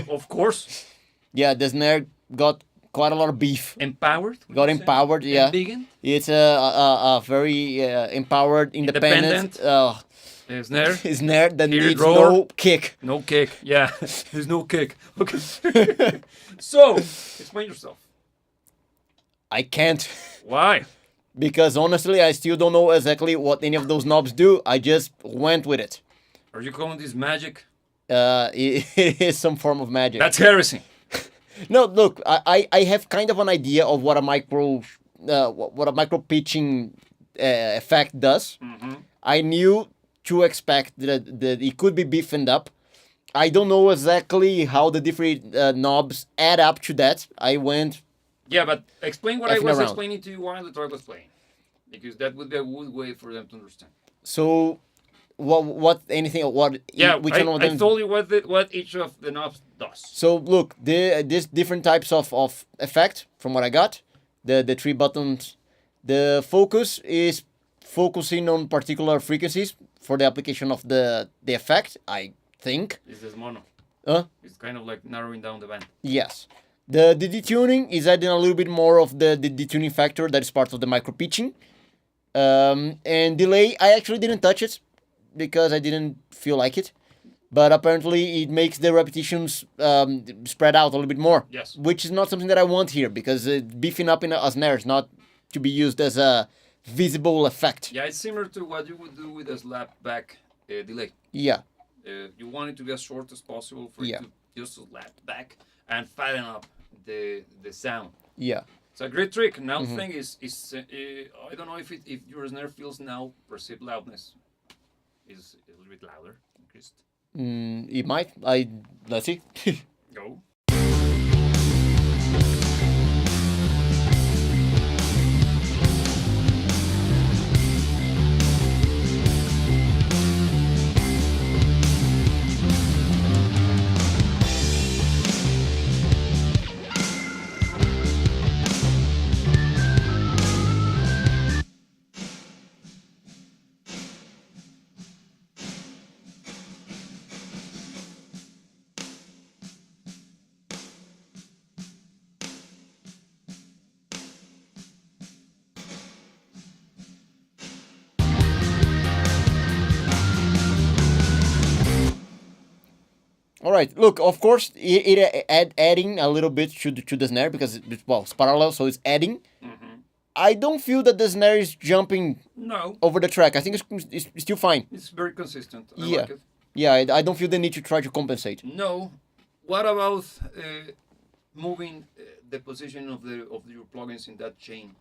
Of course. Yeah, the snare got quite a lot of beef. Empowered. would Got you say? empowered, yeah. Embiggened. It's a very empowered, independent Snare. snare that Hear it needs roar. no kick. No kick. Yeah, there's no kick. Okay. So, explain yourself. I can't. Why? Because honestly, I still don't know exactly what any of those knobs do. I just went with it. Are you calling this magic? It is some form of magic. That's heresy. No, look, I have kind of an idea of what a what a micro pitching effect does. I knew to expect that it could be beefed up. I don't know exactly how the different knobs add up to that. I went Yeah, but explain what I Effing was around. explaining to you while the track was playing, because that would be a good way for them to understand. so what anything what Yeah, which one of I them. told you what each of the knobs does. So look, these different types of effect from what I got. The three buttons. The focus is focusing on particular frequencies for the application of the effect. I think. This is mono. Uh, It's kind of like narrowing down the band. yes. The detuning is adding a little bit more of the detuning factor that is part of the micro pitching. And delay, I actually didn't touch it because I didn't feel like it. But apparently, it makes the repetitions spread out a little bit more. Yes. Which is not something that I want here because beefing up in a snare is not to be used as a visible effect. Yeah, it's similar to what you would do with a slap back delay. Yeah. You want it to be as short as possible for Yeah. it to just slap back and fatten up the sound. Yeah. It's a great trick. Now the thing is I don't know if your snare feels now perceived loudness is a little bit louder, increased. It might. Let's see. Go. All right. Look, of course, adding a little bit to the snare because it's parallel, so it's adding. I don't feel that the snare is jumping No, over the track. I think it's still fine. it's very consistent. I Yeah. like it. Yeah, I don't feel the need to try to compensate. No. What about moving the position of your plugins in that chain?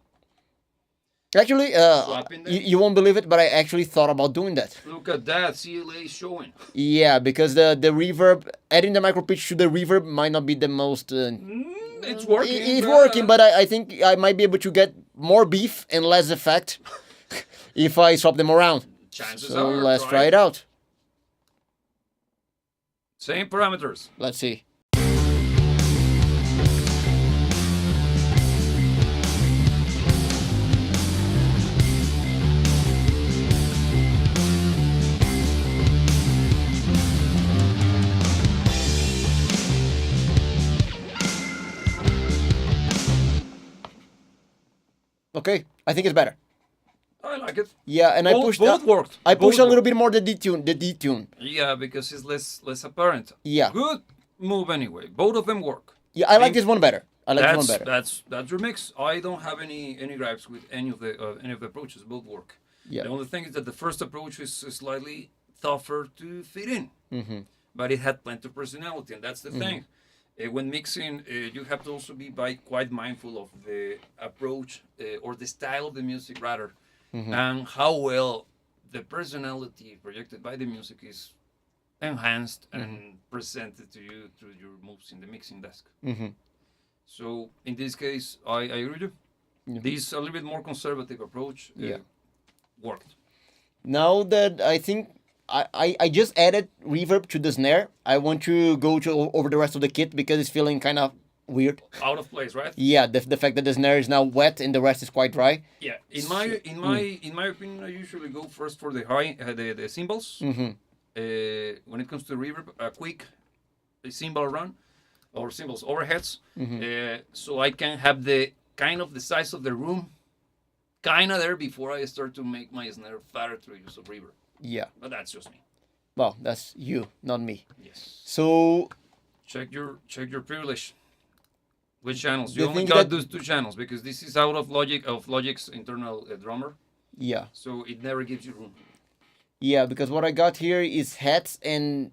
Actually, Swapping them? you won't believe it, but I actually thought about doing that. Look at that, CLA is showing. Yeah, because the reverb, adding the micro pitch to the reverb might not be the most. It's working. It's working, but I think I might be able to get more beef and less effect if I swap them around. Chances So are. let's try it out. Same parameters. Let's see. Okay, I think it's better. I like it. Yeah, and I pushed both worked. I pushed Both a little worked. bit more the detune. Yeah, because it's less apparent. Yeah. Good move anyway. Both of them work. Yeah, I like this one better. I like this one better. That's your mix. I don't have any gripes with any of the approaches. Both work. Yeah. The only thing is that the first approach is slightly tougher to fit in, Mm-hmm. but it had plenty of personality, and that's the thing. When mixing, you have to also be quite mindful of the approach or the style of the music, rather, Mm-hmm. and how well the personality projected by the music is enhanced and presented to you through your moves in the mixing desk. Mm-hmm. So in this case, I agree with you. This a little bit more conservative approach Yeah. worked. Now that I think I just added reverb to the snare, I want to go over the rest of the kit because it's feeling kind of weird. Out of place, right? Yeah, the fact that the snare is now wet and the rest is quite dry. Yeah. In my opinion, I usually go first for the high the cymbals. Mm-hmm. When it comes to reverb, a quick cymbal run or cymbals overheads, so I can have the kind of the size of the room kind of there before I start to make my snare fatter through use of reverb. Yeah. But that's just me. Well, that's you, not me. Yes. So Check your privilege. Which channels? The You only thing got that- those two channels because this is out of Logic's internal drummer, yeah. so it never gives you room. Yeah, because what I got here is hats and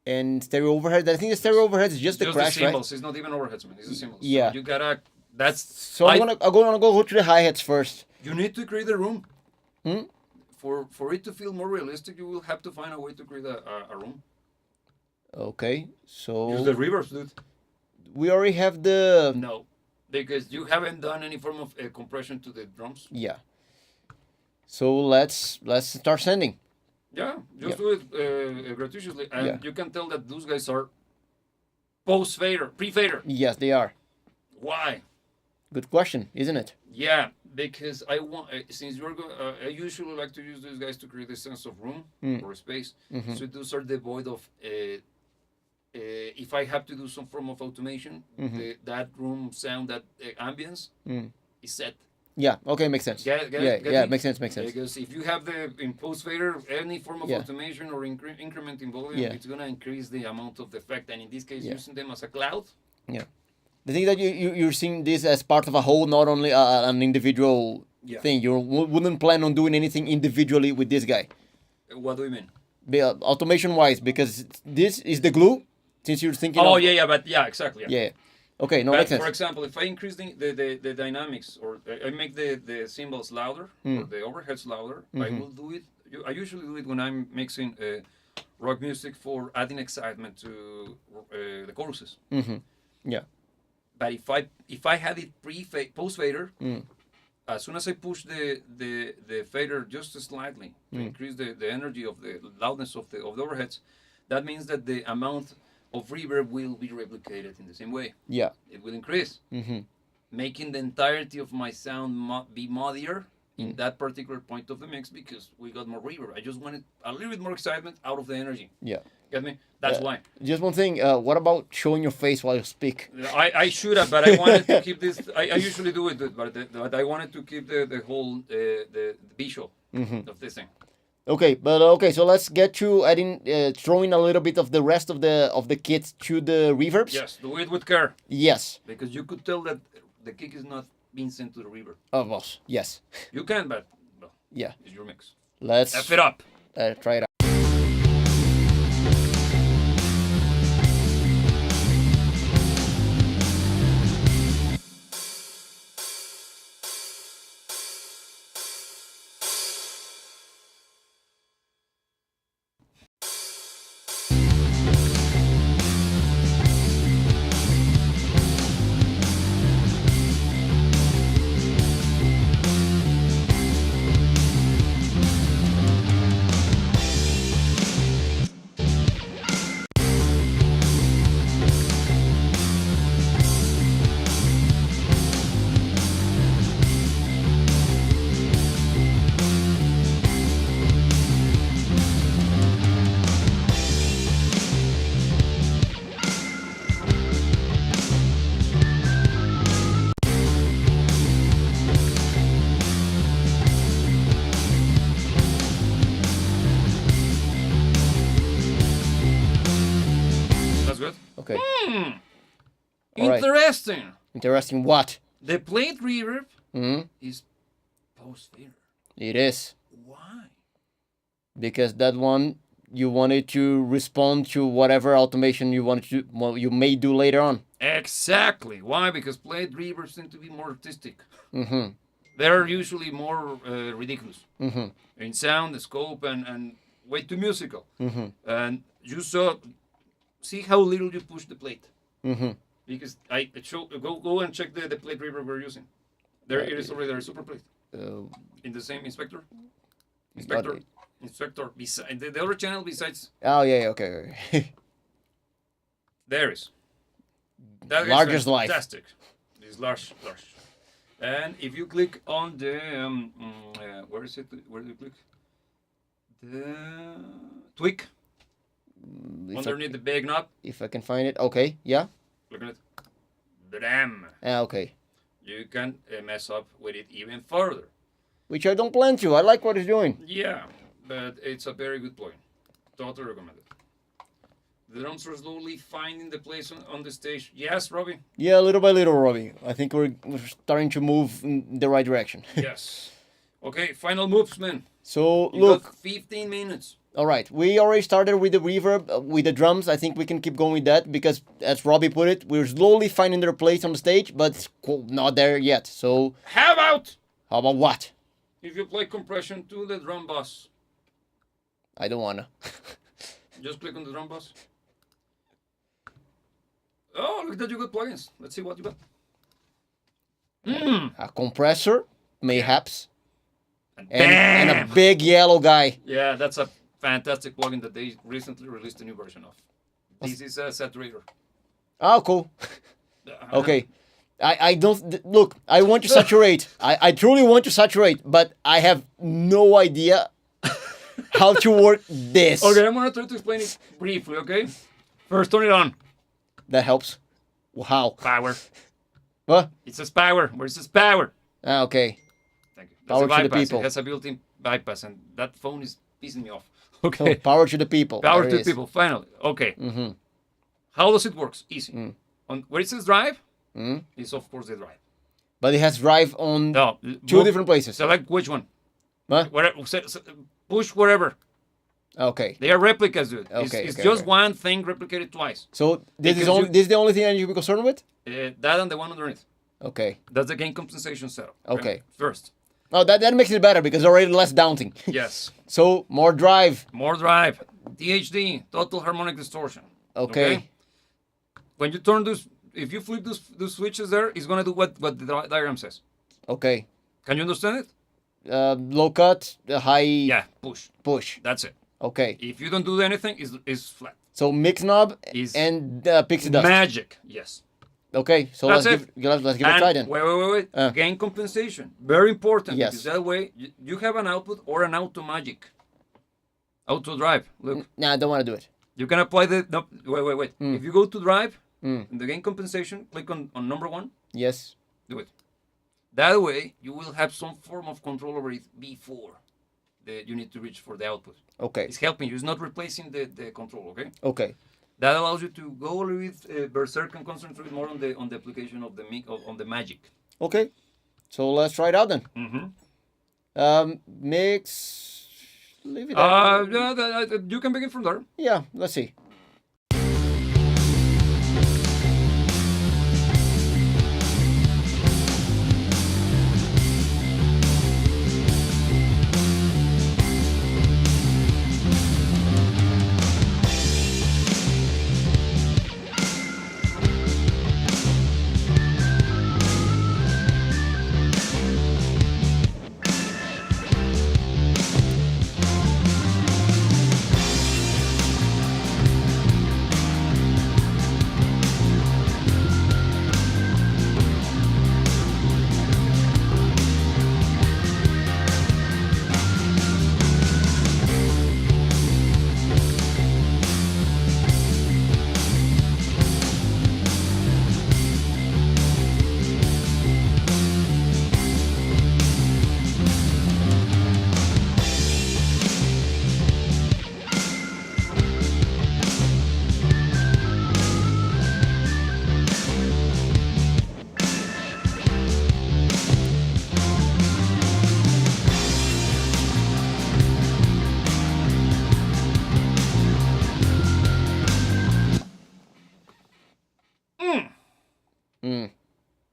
and stereo overhead. I think the stereo overhead is just the Just crash, the right? cymbals. It's not even overheads, man. It's the cymbals. Yeah. So you gotta. That's. So I'm gonna go to the hi-hats first. You need to create a room. Hmm? For it to feel more realistic, you will have to find a way to create a room. Okay, Use the so reverbs, dude. we already have the No, because you haven't done any form of compression to the drums. yeah. So let's start sending. Yeah, just Yeah. do it gratuitously, and Yeah. you can tell that those guys are post fader, pre fader. Yes, they are. Why? Good question, isn't it? Yeah, because I want since you're going, I usually like to use these guys to create a sense of room or space. So those are devoid of. If I have to do some form of automation, that room sound, that ambience is set. Yeah. Okay, makes sense. Get Yeah. me? Makes sense. Makes sense. Because if you have the in post fader, any form of Yeah. automation or increment in volume, Yeah. it's gonna increase the amount of the effect. And in this case, Yeah. using them as a cloud. Yeah. The thing that you're seeing this as part of a whole, not only an individual Yeah. thing. You wouldn't plan on doing anything individually with this guy, What do you mean? automation wise, because this is the glue. Since you're thinking. Oh of, yeah, but yeah, exactly. Yeah. Okay. No, But makes sense. for example, if I increase the dynamics, or I make the cymbals louder or the overheads louder, I will do it. I usually do it when I'm mixing rock music for adding excitement to the choruses. Yeah. But if I had it post fader, as soon as I push the fader just slightly to increase the energy of the loudness of the overheads, that means that the amount of reverb will be replicated in the same way. Yeah. It will increase, making the entirety of my sound be muddier in that particular point of the mix because we got more reverb. I just wanted a little bit more excitement out of the energy. Yeah. Get me? That's why. Just one thing. What about showing your face while you speak? I should have, but I wanted to keep this. I usually do it, but I wanted to keep the whole the visual of this thing. Okay, but okay. So let's get to adding, throwing a little bit of the rest of the kit to the reverbs. Yes, do it with care Yes. because you could tell that the kick is not being sent to the reverb. Of course. Yes. You can, but well, Yeah. it's your mix. Let's F it up. try it out. That's good. Okay. All right. Interesting. Interesting. What? The plate reverb Hmm. is post fader. It is Why? because that one you wanted to respond to whatever automation you wanted to. Well, you may do later on. Exactly. Why? Because plate reverbs tend to be more artistic. Mm-hmm. They're usually more ridiculous in sound, scope, and way too musical. And you see how little you push the plate. Because I show go and check the plate reverb we're using. There it is already there, super plate in the same inspector. Inspector beside the other channel besides Oh yeah. Okay. Okay. there is. That Large is as life. fantastic. It's large. And if you click on the where is it? Where do you click? The tweak If underneath the big knob. if I can find it. Okay. Yeah. Look at it. Bam! Okay. You can mess up with it even further. Which I don't plan to. I like what it's doing. Yeah, but it's a very good point. Totally recommend it. The drums are slowly finding the place on the stage. Yes, Robbie? Yeah, little by little, Robbie. I think we're starting to move in the right direction. Yes. Okay, final moves, man. So You look, got 15 minutes. All right, we already started with the reverb, with the drums. I think we can keep going with that because, as Robbie put it, we're slowly finding their place on the stage, but it's not there yet. So, How about how about what? if you play compression to the drum bus? I don't wanna. Just click on the drum bus. Oh, look that you got plugins. Let's see what you got. A compressor, mayhaps, and Bam! a big yellow guy. Yeah, that's a fantastic plugin that they recently released a new version of. This is a saturator. Oh, cool. Okay. I don't look. I want to saturate. I truly want to saturate, but I have no idea how to work this. Okay, I'm gonna try to explain it briefly. Okay, first turn it on. That helps. How? Power. What? It says power. Where it says power? Ah, okay. Thank you. Power That's a to the bypass. people. It has a built-in bypass, and that phone is pissing me off. So, Okay. power to the people. Power There to it the is. people. Finally. Okay. Mm-hmm. How does it work? Easy. Mm. On where it says drive, Mm. is of course the drive. But it has drive on No. two different places. Select which one. What? Whatever. Push wherever. Okay. They are replicas, dude. Okay, It's okay, just okay. one thing replicated twice. So this Because is only you- this is the only thing I need to be concerned with. That and the one underneath. Okay. That's the gain compensation setup. Okay. First. Oh, that makes it better because it's already less daunting. Yes. So more drive. More drive. DHD, total harmonic distortion. Okay. When you turn this, if you flip those switches there, it's gonna do what the diagram says. Okay. Can you understand it? Low cut, high Yeah. Push. push. That's it. Okay. If you don't do anything, it's flat. So mix knob Is and pixie dust. Magic. Yes. Okay. So That's let's it. give it a try And then. wait. Gain compensation. Very important. Yes. Because that way you have an output or an auto magic. Auto drive. Look. Nah, I don't want to do it. You can apply the. No, wait. Mm. If you go to drive, Mm. in the gain compensation, click on number 1. Yes. Do it. That way, you will have some form of control over it before you need to reach for the output. Okay. It's helping you. It's not replacing the control. Okay. Okay. That allows you to go with Berserk and concentrate more on the application of the on the magic. Okay. So let's try it out then. Mm-hmm. Mix. Leave it. There. You can begin from there. Yeah. Let's see.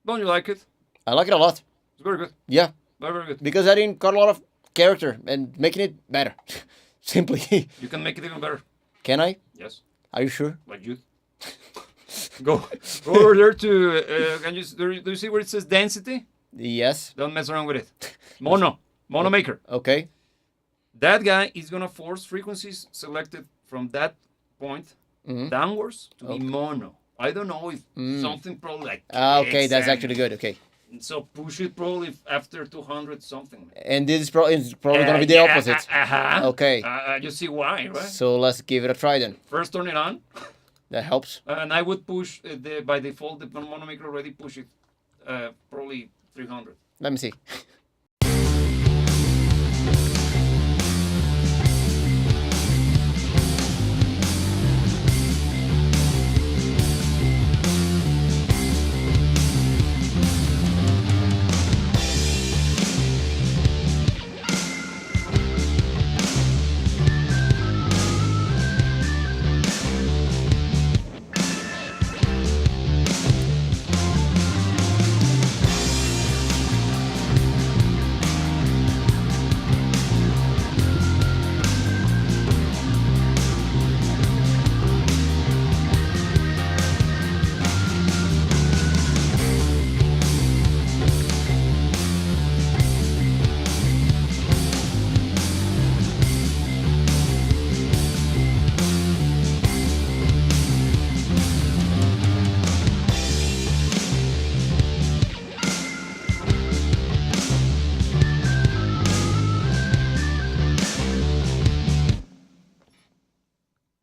Don't you like it? I like it a lot. It's very good. Yeah. Very, very good. Because adding got a lot of character and making it better. Simply. You can make it even better. Can I? Yes. Are you sure? Like you. Go over there to. Can you do you see where it says density? Yes. Don't mess around with it. Mono maker. Okay. That guy is gonna force frequencies selected from that point downwards to be mono. I don't know if something probably like. Okay, that's and- actually good. Okay. So push it probably after 200 something. And this is probably gonna be the opposite. Okay. You see why, right? So let's give it a try then. First turn it on, That helps. and I would push by default the monomaker already push it probably 300. Let me see.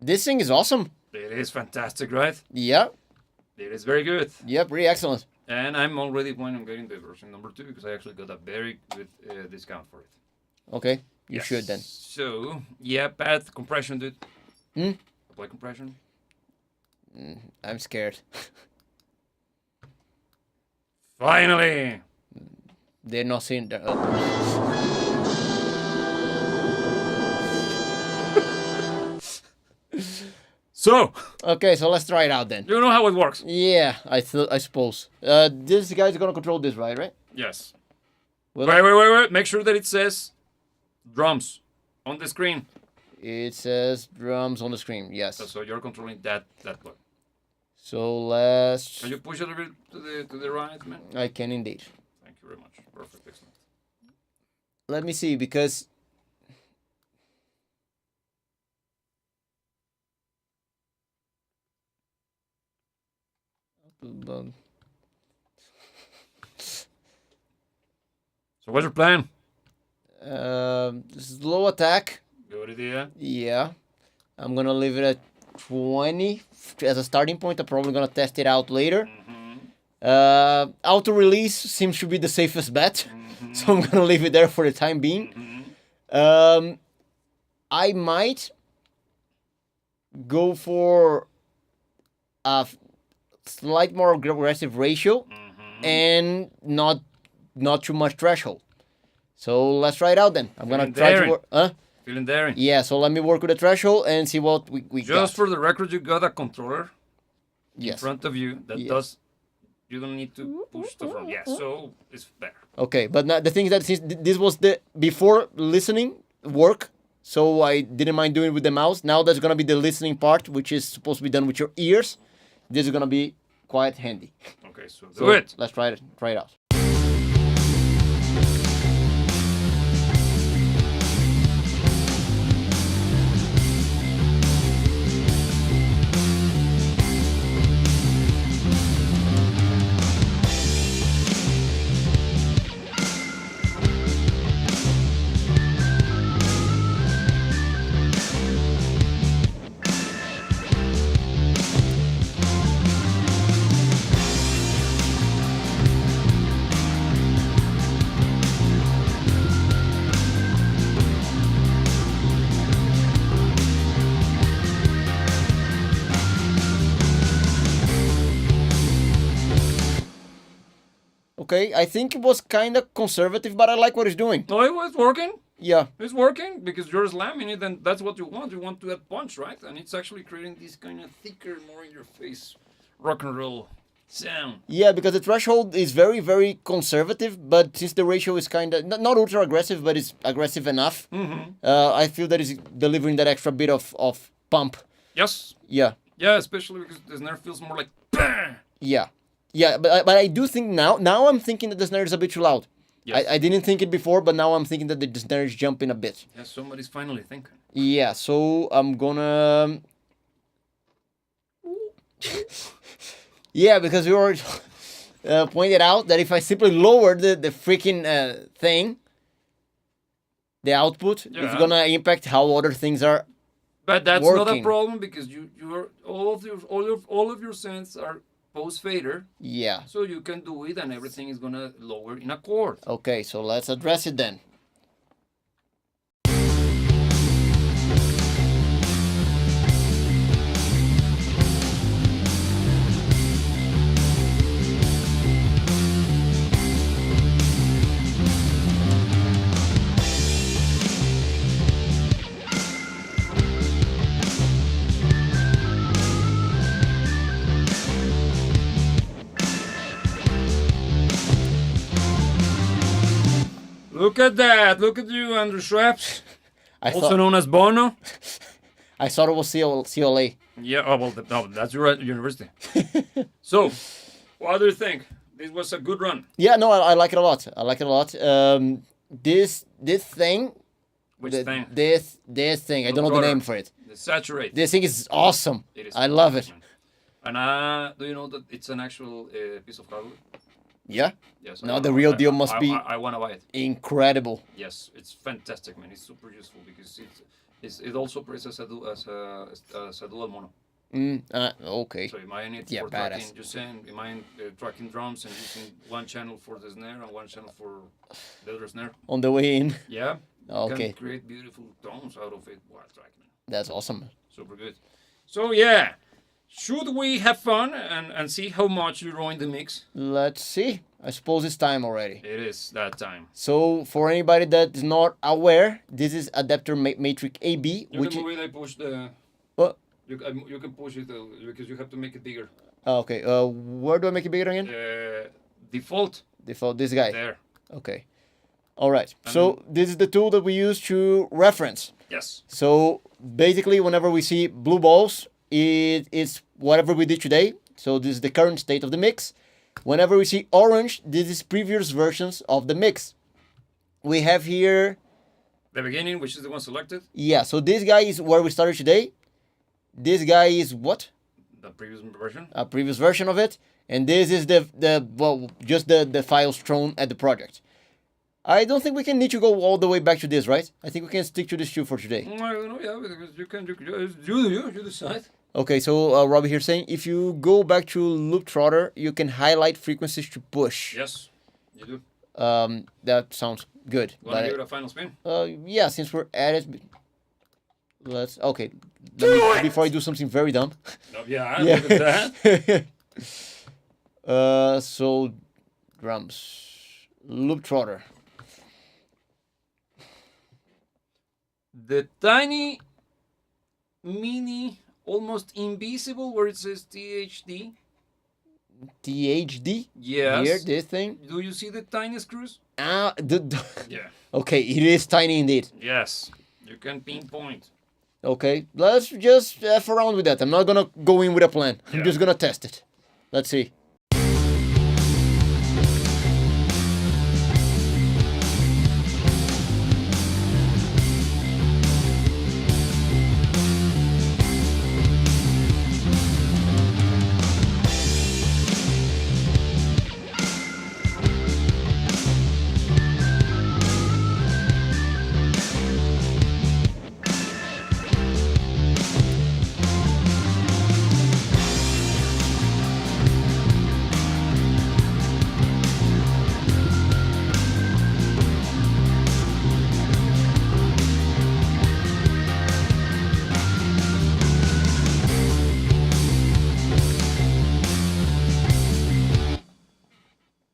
This thing is awesome. It is fantastic, right? Yeah. It is very good. Yeah, pretty excellent. And I'm already planning on getting the version number 2 because I actually got a very good discount for it. Okay, you Yes. should then. So, yeah, bad compression, dude. Apply compression. I'm scared. Finally! They're not seeing the. So, Okay, so let's try it out then. you know how it works. Yeah, I suppose. This guy's gonna control this, right? Yes. Well, Wait. Make sure that it says drums on the screen. It says drums on the screen. Yes. So you're controlling that block. So let's. Can you push it a bit to the right, man? I can indeed. Thank you very much. Perfect, excellent. Let me see because. So what's your plan? Slow attack. Good idea. Yeah. I'm gonna leave it at 20 as a starting point. I'm probably gonna test it out later. Auto release seems to be the safest bet, so I'm gonna leave it there for the time being. I might go for a slight more aggressive ratio and not too much threshold. So let's try it out then. I'm gonna try to daring. work. Feeling daring. Yeah, so let me work with the threshold and see what we got. Just for the record, you got a controller in Yes. front of you that Yeah. does. You don't need to push stuff from. Yeah, so it's better. Okay, but now the thing is that since this was the before listening work, so I didn't mind doing it with the mouse. Now there's gonna be the listening part, which is supposed to be done with your ears. This is gonna be quite handy. Okay, so do So it. Let's try it out. Okay, I think it was kind of conservative, but I like what he's doing. No, it was working. Yeah. It's working because you're slamming it, and that's what you want. You want to add punch, right? And it's actually creating this kind of thicker, more in your face rock and roll sound. Yeah, because the threshold is very, very conservative, but since the ratio is kind of not ultra aggressive, but it's aggressive enough, I feel that it's delivering that extra bit of pump. Yes. Yeah, Yeah, especially because the snare feels more like bang. yeah, yeah. But I do think now I'm thinking that the snare is a bit too loud. Yes. I didn't think it before, but now I'm thinking that the snare is jumping a bit. Yeah, somebody's finally thinking. Yeah, so I'm gonna. Yeah, because we already pointed out that if I simply lower the freaking thing, the output, it's Yeah. gonna impact how other things are. But that's not a Working. problem because you're all of your synths are post fader, Yeah. so you can do it and everything is gonna lower in a chord. Okay, so let's address it then. Look at that! Look at you, Andrew Schraps, I also thought known as Bono. I thought it was CLA. Yeah, oh well, no, that's your university. So, what do you think? This was a good run. Yeah, no, I like it a lot. I like it a lot. This thing, Which thing? this thing. I don't know the brother. name for it. The saturate. This thing is awesome. It is I love it. fantastic, man. And do you know that it's an actual piece of hardware? Yeah, Yes. No, the real deal must be- I want to buy it. incredible. Yes, it's fantastic, man. It's super useful because It also operates as a dual mono. Okay. So you might need Yeah, for badass. tracking, you might tracking drums and using one channel for the snare and one channel for the other snare. On the way in. Yeah. You Okay. can create beautiful tones out of it while tracking. That's awesome. Super good. So yeah, should we have fun and see how much you ruin the mix? Let's see. I suppose it's time already. It is that time. So for anybody that is not aware, this is adapter matrix AB, You which can move it. I push the. what? You can push it because you have to make it bigger. Okay. Where do I make it bigger again? Default Default. This guy. there. Okay. All right. So this is the tool that we use to reference. Yes. So basically, whenever we see blue balls, it is whatever we did today. So this is the current state of the mix. Whenever we see orange, this is previous versions of the mix. We have here, The beginning, which is the one selected. yeah. So this guy is where we started today. This guy is what? The previous version. A previous version of it. And this is just the files thrown at the project. I don't think we can need to go all the way back to this, right? I think we can stick to this two for today. I don't know, yeah, because you decide. Okay, so Robbie here saying if you go back to loop trotter, you can highlight frequencies to push. Yes, you do. That sounds good. Want to give it a final spin? Yeah, since we're at it, let's. Okay, let me, before I do something very dumb. Oh, yeah, look at that. So drums, loop trotter. The tiny, mini, almost invisible, where it says THD. THD. Yes. Here, this thing. Do you see the tiny screws? Yeah. Okay, it is tiny indeed. Yes. You can pinpoint. Okay, let's just F around with that. I'm not gonna go in with a plan. I'm Yeah. just gonna test it. Let's see.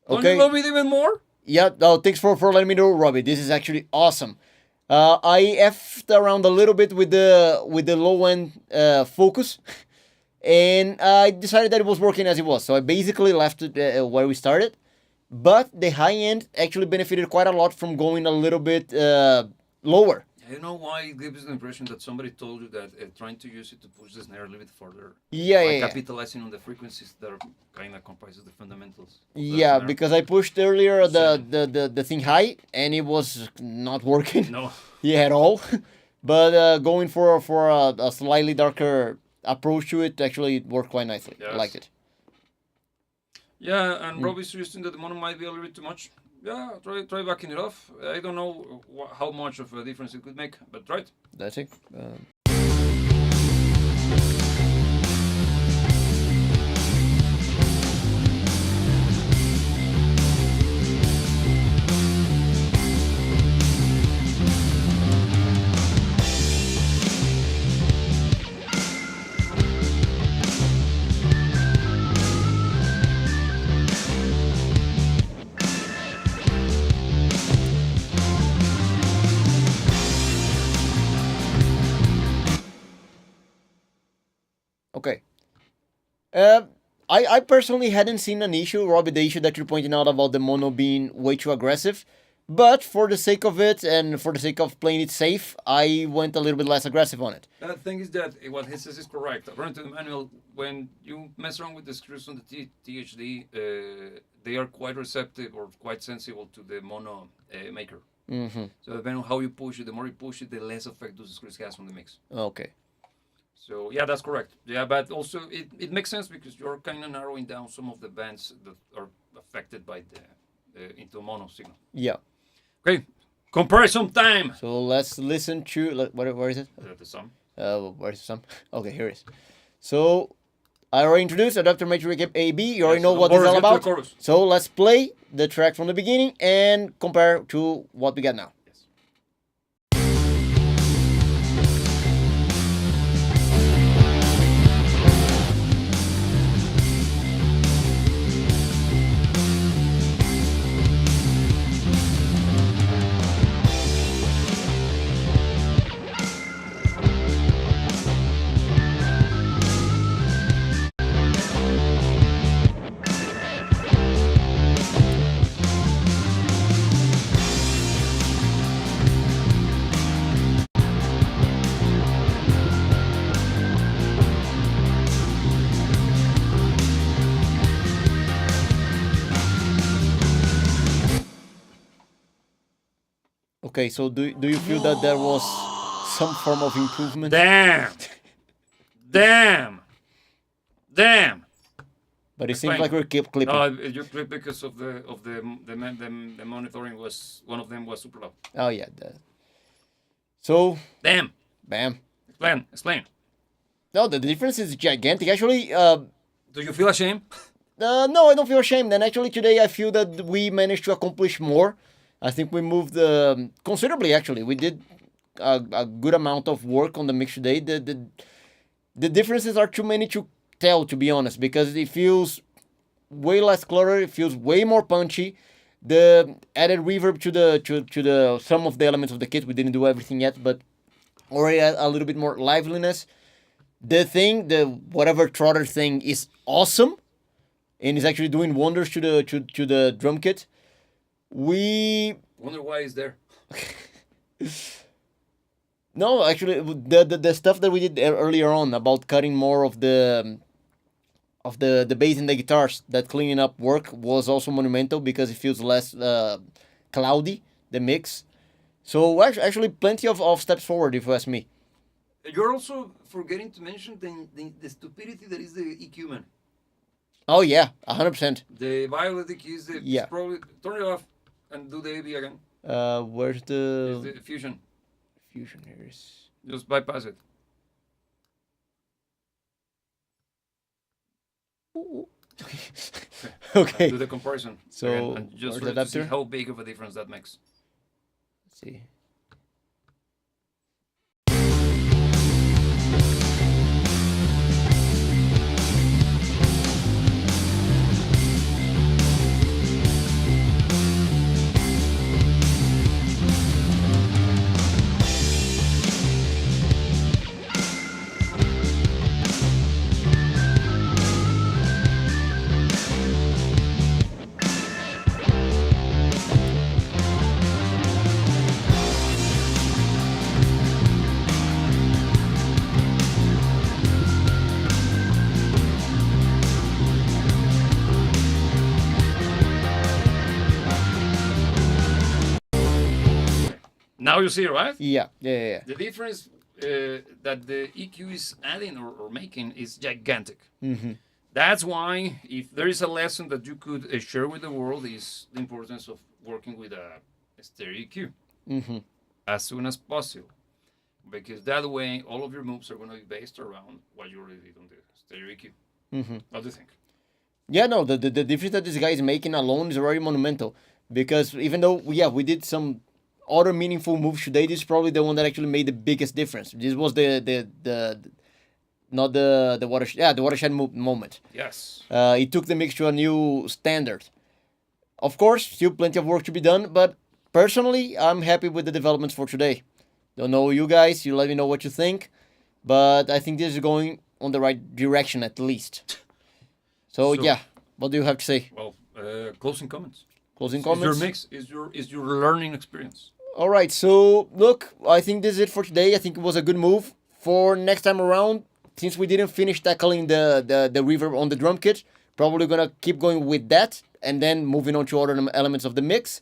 Don't Okay. you love it even more? Yeah, no, thanks for letting me know, Robbie. This is actually awesome. I effed around a little bit with the low end focus, and I decided that it was working as it was. So I basically left it where we started, but the high end actually benefited quite a lot from going a little bit lower. You know why it gives the impression that somebody told you that trying to use it to push the snare a little bit further. Yeah, By yeah, yeah. capitalizing on the frequencies that are kind of comprises the fundamentals. of the Yeah, snare. because I pushed earlier Seven. the thing high, and it was not working. No. Yeah, at all. But going for a slightly darker approach to it actually worked quite nicely. I Yes. liked it. Yeah, and Robbie's suggesting that the mono might be a little bit too much. Yeah, try backing it off. I don't know how much of a difference it could make, but try it. That's it. Okay. I personally hadn't seen an issue, Robbie, the issue that you're pointing out about the mono being way too aggressive. But for the sake of it and for the sake of playing it safe, I went a little bit less aggressive on it. The thing is that what he says is correct. According to the manual, when you mess around with the screws on the THD, they are quite receptive or quite sensible to the mono maker. Mm-hmm. So depending on how you push it, the more you push it, the less effect those screws has on the mix. Okay. So yeah, that's correct. Yeah, but also it makes sense because you're kind of narrowing down some of the bands that are affected by the into a mono signal. Yeah. Okay, Comparison time. So let's listen to where is it? The sum. Where's the sum? Okay, here it is. So I already introduced Adapter Matrix Recap AB. You already know what this is all about. So let's play the track from the beginning and compare to what we got now. Okay, so do you feel that there was some form of improvement? Damn. But it seems like we're keep clipping. No, you clip because of the monitoring was one of them was super low. Oh yeah. So Damn. bam. Explain. No, the difference is gigantic. Actually, Do you feel ashamed? no, I don't feel ashamed. And actually, today I feel that we managed to accomplish more. I think we moved considerably. Actually, we did a good amount of work on the mix today. The differences are too many to tell, to be honest, because it feels way less cluttered. It feels way more punchy. The added reverb to the some of the elements of the kit. We didn't do everything yet, but already a little bit more liveliness. The whatever trotter thing is awesome, and is actually doing wonders to the drum kit. We Wonder why it's there. No, actually, the stuff that we did earlier on about cutting more of the bass in the guitars, that cleaning up work was also monumental because it feels less cloudy, the mix. So actually plenty of steps forward, if you ask me. You're also forgetting to mention the stupidity that is the EQ, man. Oh yeah, 100%. The violet EQ is Yeah. probably turn it off and do the AB again. Where's It's the the fusion. fusion? Here is. Just bypass it. Okay. Do the comparison. So, again, and just where's for the to see adapter? how big of a difference that makes. Let's see. Now you see, right? Yeah. The difference that the EQ is adding or making is gigantic. Mm-hmm. That's why, if there is a lesson that you could share with the world, is the importance of working with a stereo EQ Mm-hmm. as soon as possible. Because that way, all of your moves are going to be based around what you already did on the stereo EQ. Mm-hmm. What do you think? Yeah, no, the difference that this guy is making alone is already monumental. Because even though we did some other meaningful moves today, this is probably the one that actually made the biggest difference. This was the not the watershed, the watershed moment. Yes. It took the mix to a new standard. Of course, still plenty of work to be done, but personally, I'm happy with the developments for today. Don't know you guys, you let me know what you think, but I think this is going on the right direction at least. So yeah, what do you have to say? Well, closing comments. Closing Is comments? your mix is your learning experience. All right, so look, I think this is it for today. I think it was a good move. For next time around, since we didn't finish tackling the reverb on the drum kit, probably gonna keep going with that and then moving on to other elements of the mix,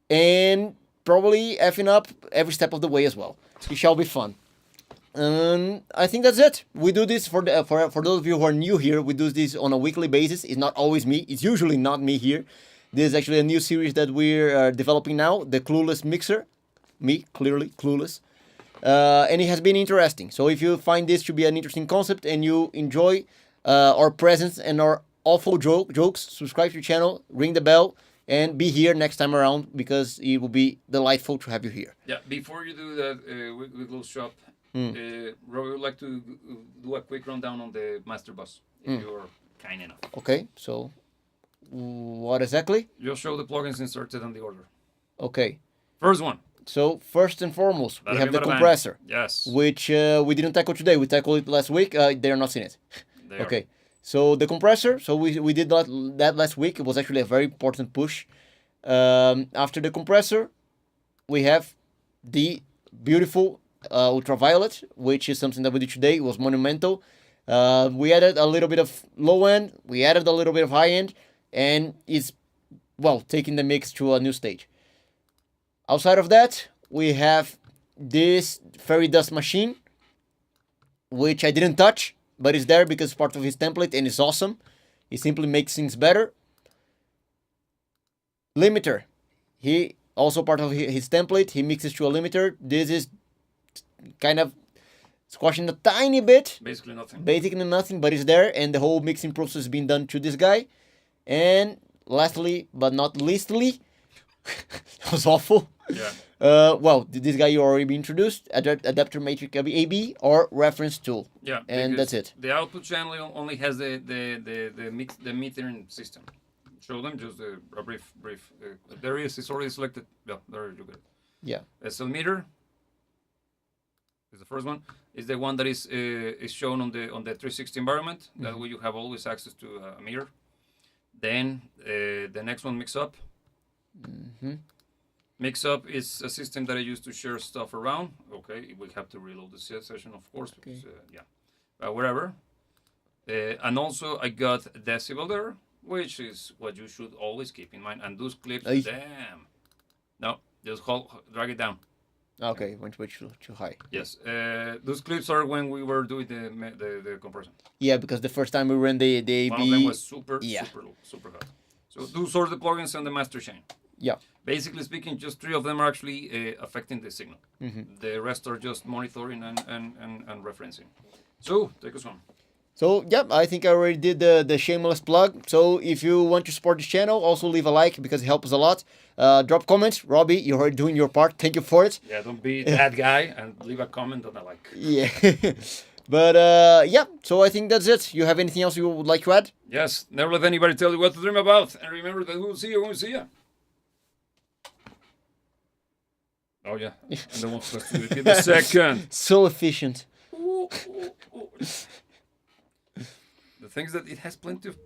and probably effing up every step of the way as well. It shall be fun. I think that's it. We do this for those of you who are new here. We do this on a weekly basis. It's not always me. It's usually not me here. This is actually a new series that we're developing now, the Clueless Mixer. me, clearly, clueless. And it has been interesting. So if you find this to be an interesting concept and you enjoy our presence and our awful jokes, subscribe to the channel, ring the bell, and be here next time around because it will be delightful to have you here. Yeah, before you do that, we close shop. Robbie would like to do a quick rundown on the master bus, if you're kind enough. Okay, so what exactly? Just show the plugins inserted in the order. Okay, First one. so first and foremost, we Bada have bing, the bada bang. compressor, Yes. which we didn't tackle today. We tackled it last week. They are not seen it. They are. Okay, so the compressor. So we did that last week. It was actually a very important push. After the compressor, we have the beautiful ultraviolet, which is something that we did today. It was monumental. We added a little bit of low end. We added a little bit of high end, and it's taking the mix to a new stage. Outside of that, we have this fairy dust machine, which I didn't touch, but it's there because it's part of his template and it's awesome. It simply makes things better. Limiter. He also part of his template. He mixes to a limiter. This is kind of squashing a tiny bit. Basically nothing. Basically nothing, but it's there. And the whole mixing process is being done to this guy. And lastly, but not leastly, that was awful. Yeah. This guy you already introduced, adapter matrix AB or reference tool. Yeah. And because that's it. The output channel only has the metering system. Show them just a brief. There it's already selected. Yeah, there you go. Yeah. SL meter is the first one. Is the one that is shown on the 360 environment. That way you have always access to a meter. Then the next one, mix up. Mix up is a system that I use to share stuff around. Okay, we have to reload the session, of course, because whatever. And also I got decibel there, which is what you should always keep in mind. And those clips, damn. No, just drag it down. Okay, went way too high. Yes, those clips are when we were doing the compression. Yeah, because the first time we ran the AB... One of them was super hot. So those are the plugins on the master chain. Yeah. Basically speaking, just 3 of them are actually affecting the signal. The rest are just monitoring and referencing. So, take us on. So, yeah, I think I already did the shameless plug. So, if you want to support this channel, also leave a like because it helps us a lot. Drop comments. Robbie, you're already doing your part. Thank you for it. Yeah, don't be that guy and leave a comment on a like. Yeah. But, yeah, so I think that's it. You have anything else you would like to add? Yes, never let anybody tell you what to dream about. And remember that we'll see you when we see you. Oh, yeah. And then we'll give the second. So efficient. The things that it has plenty of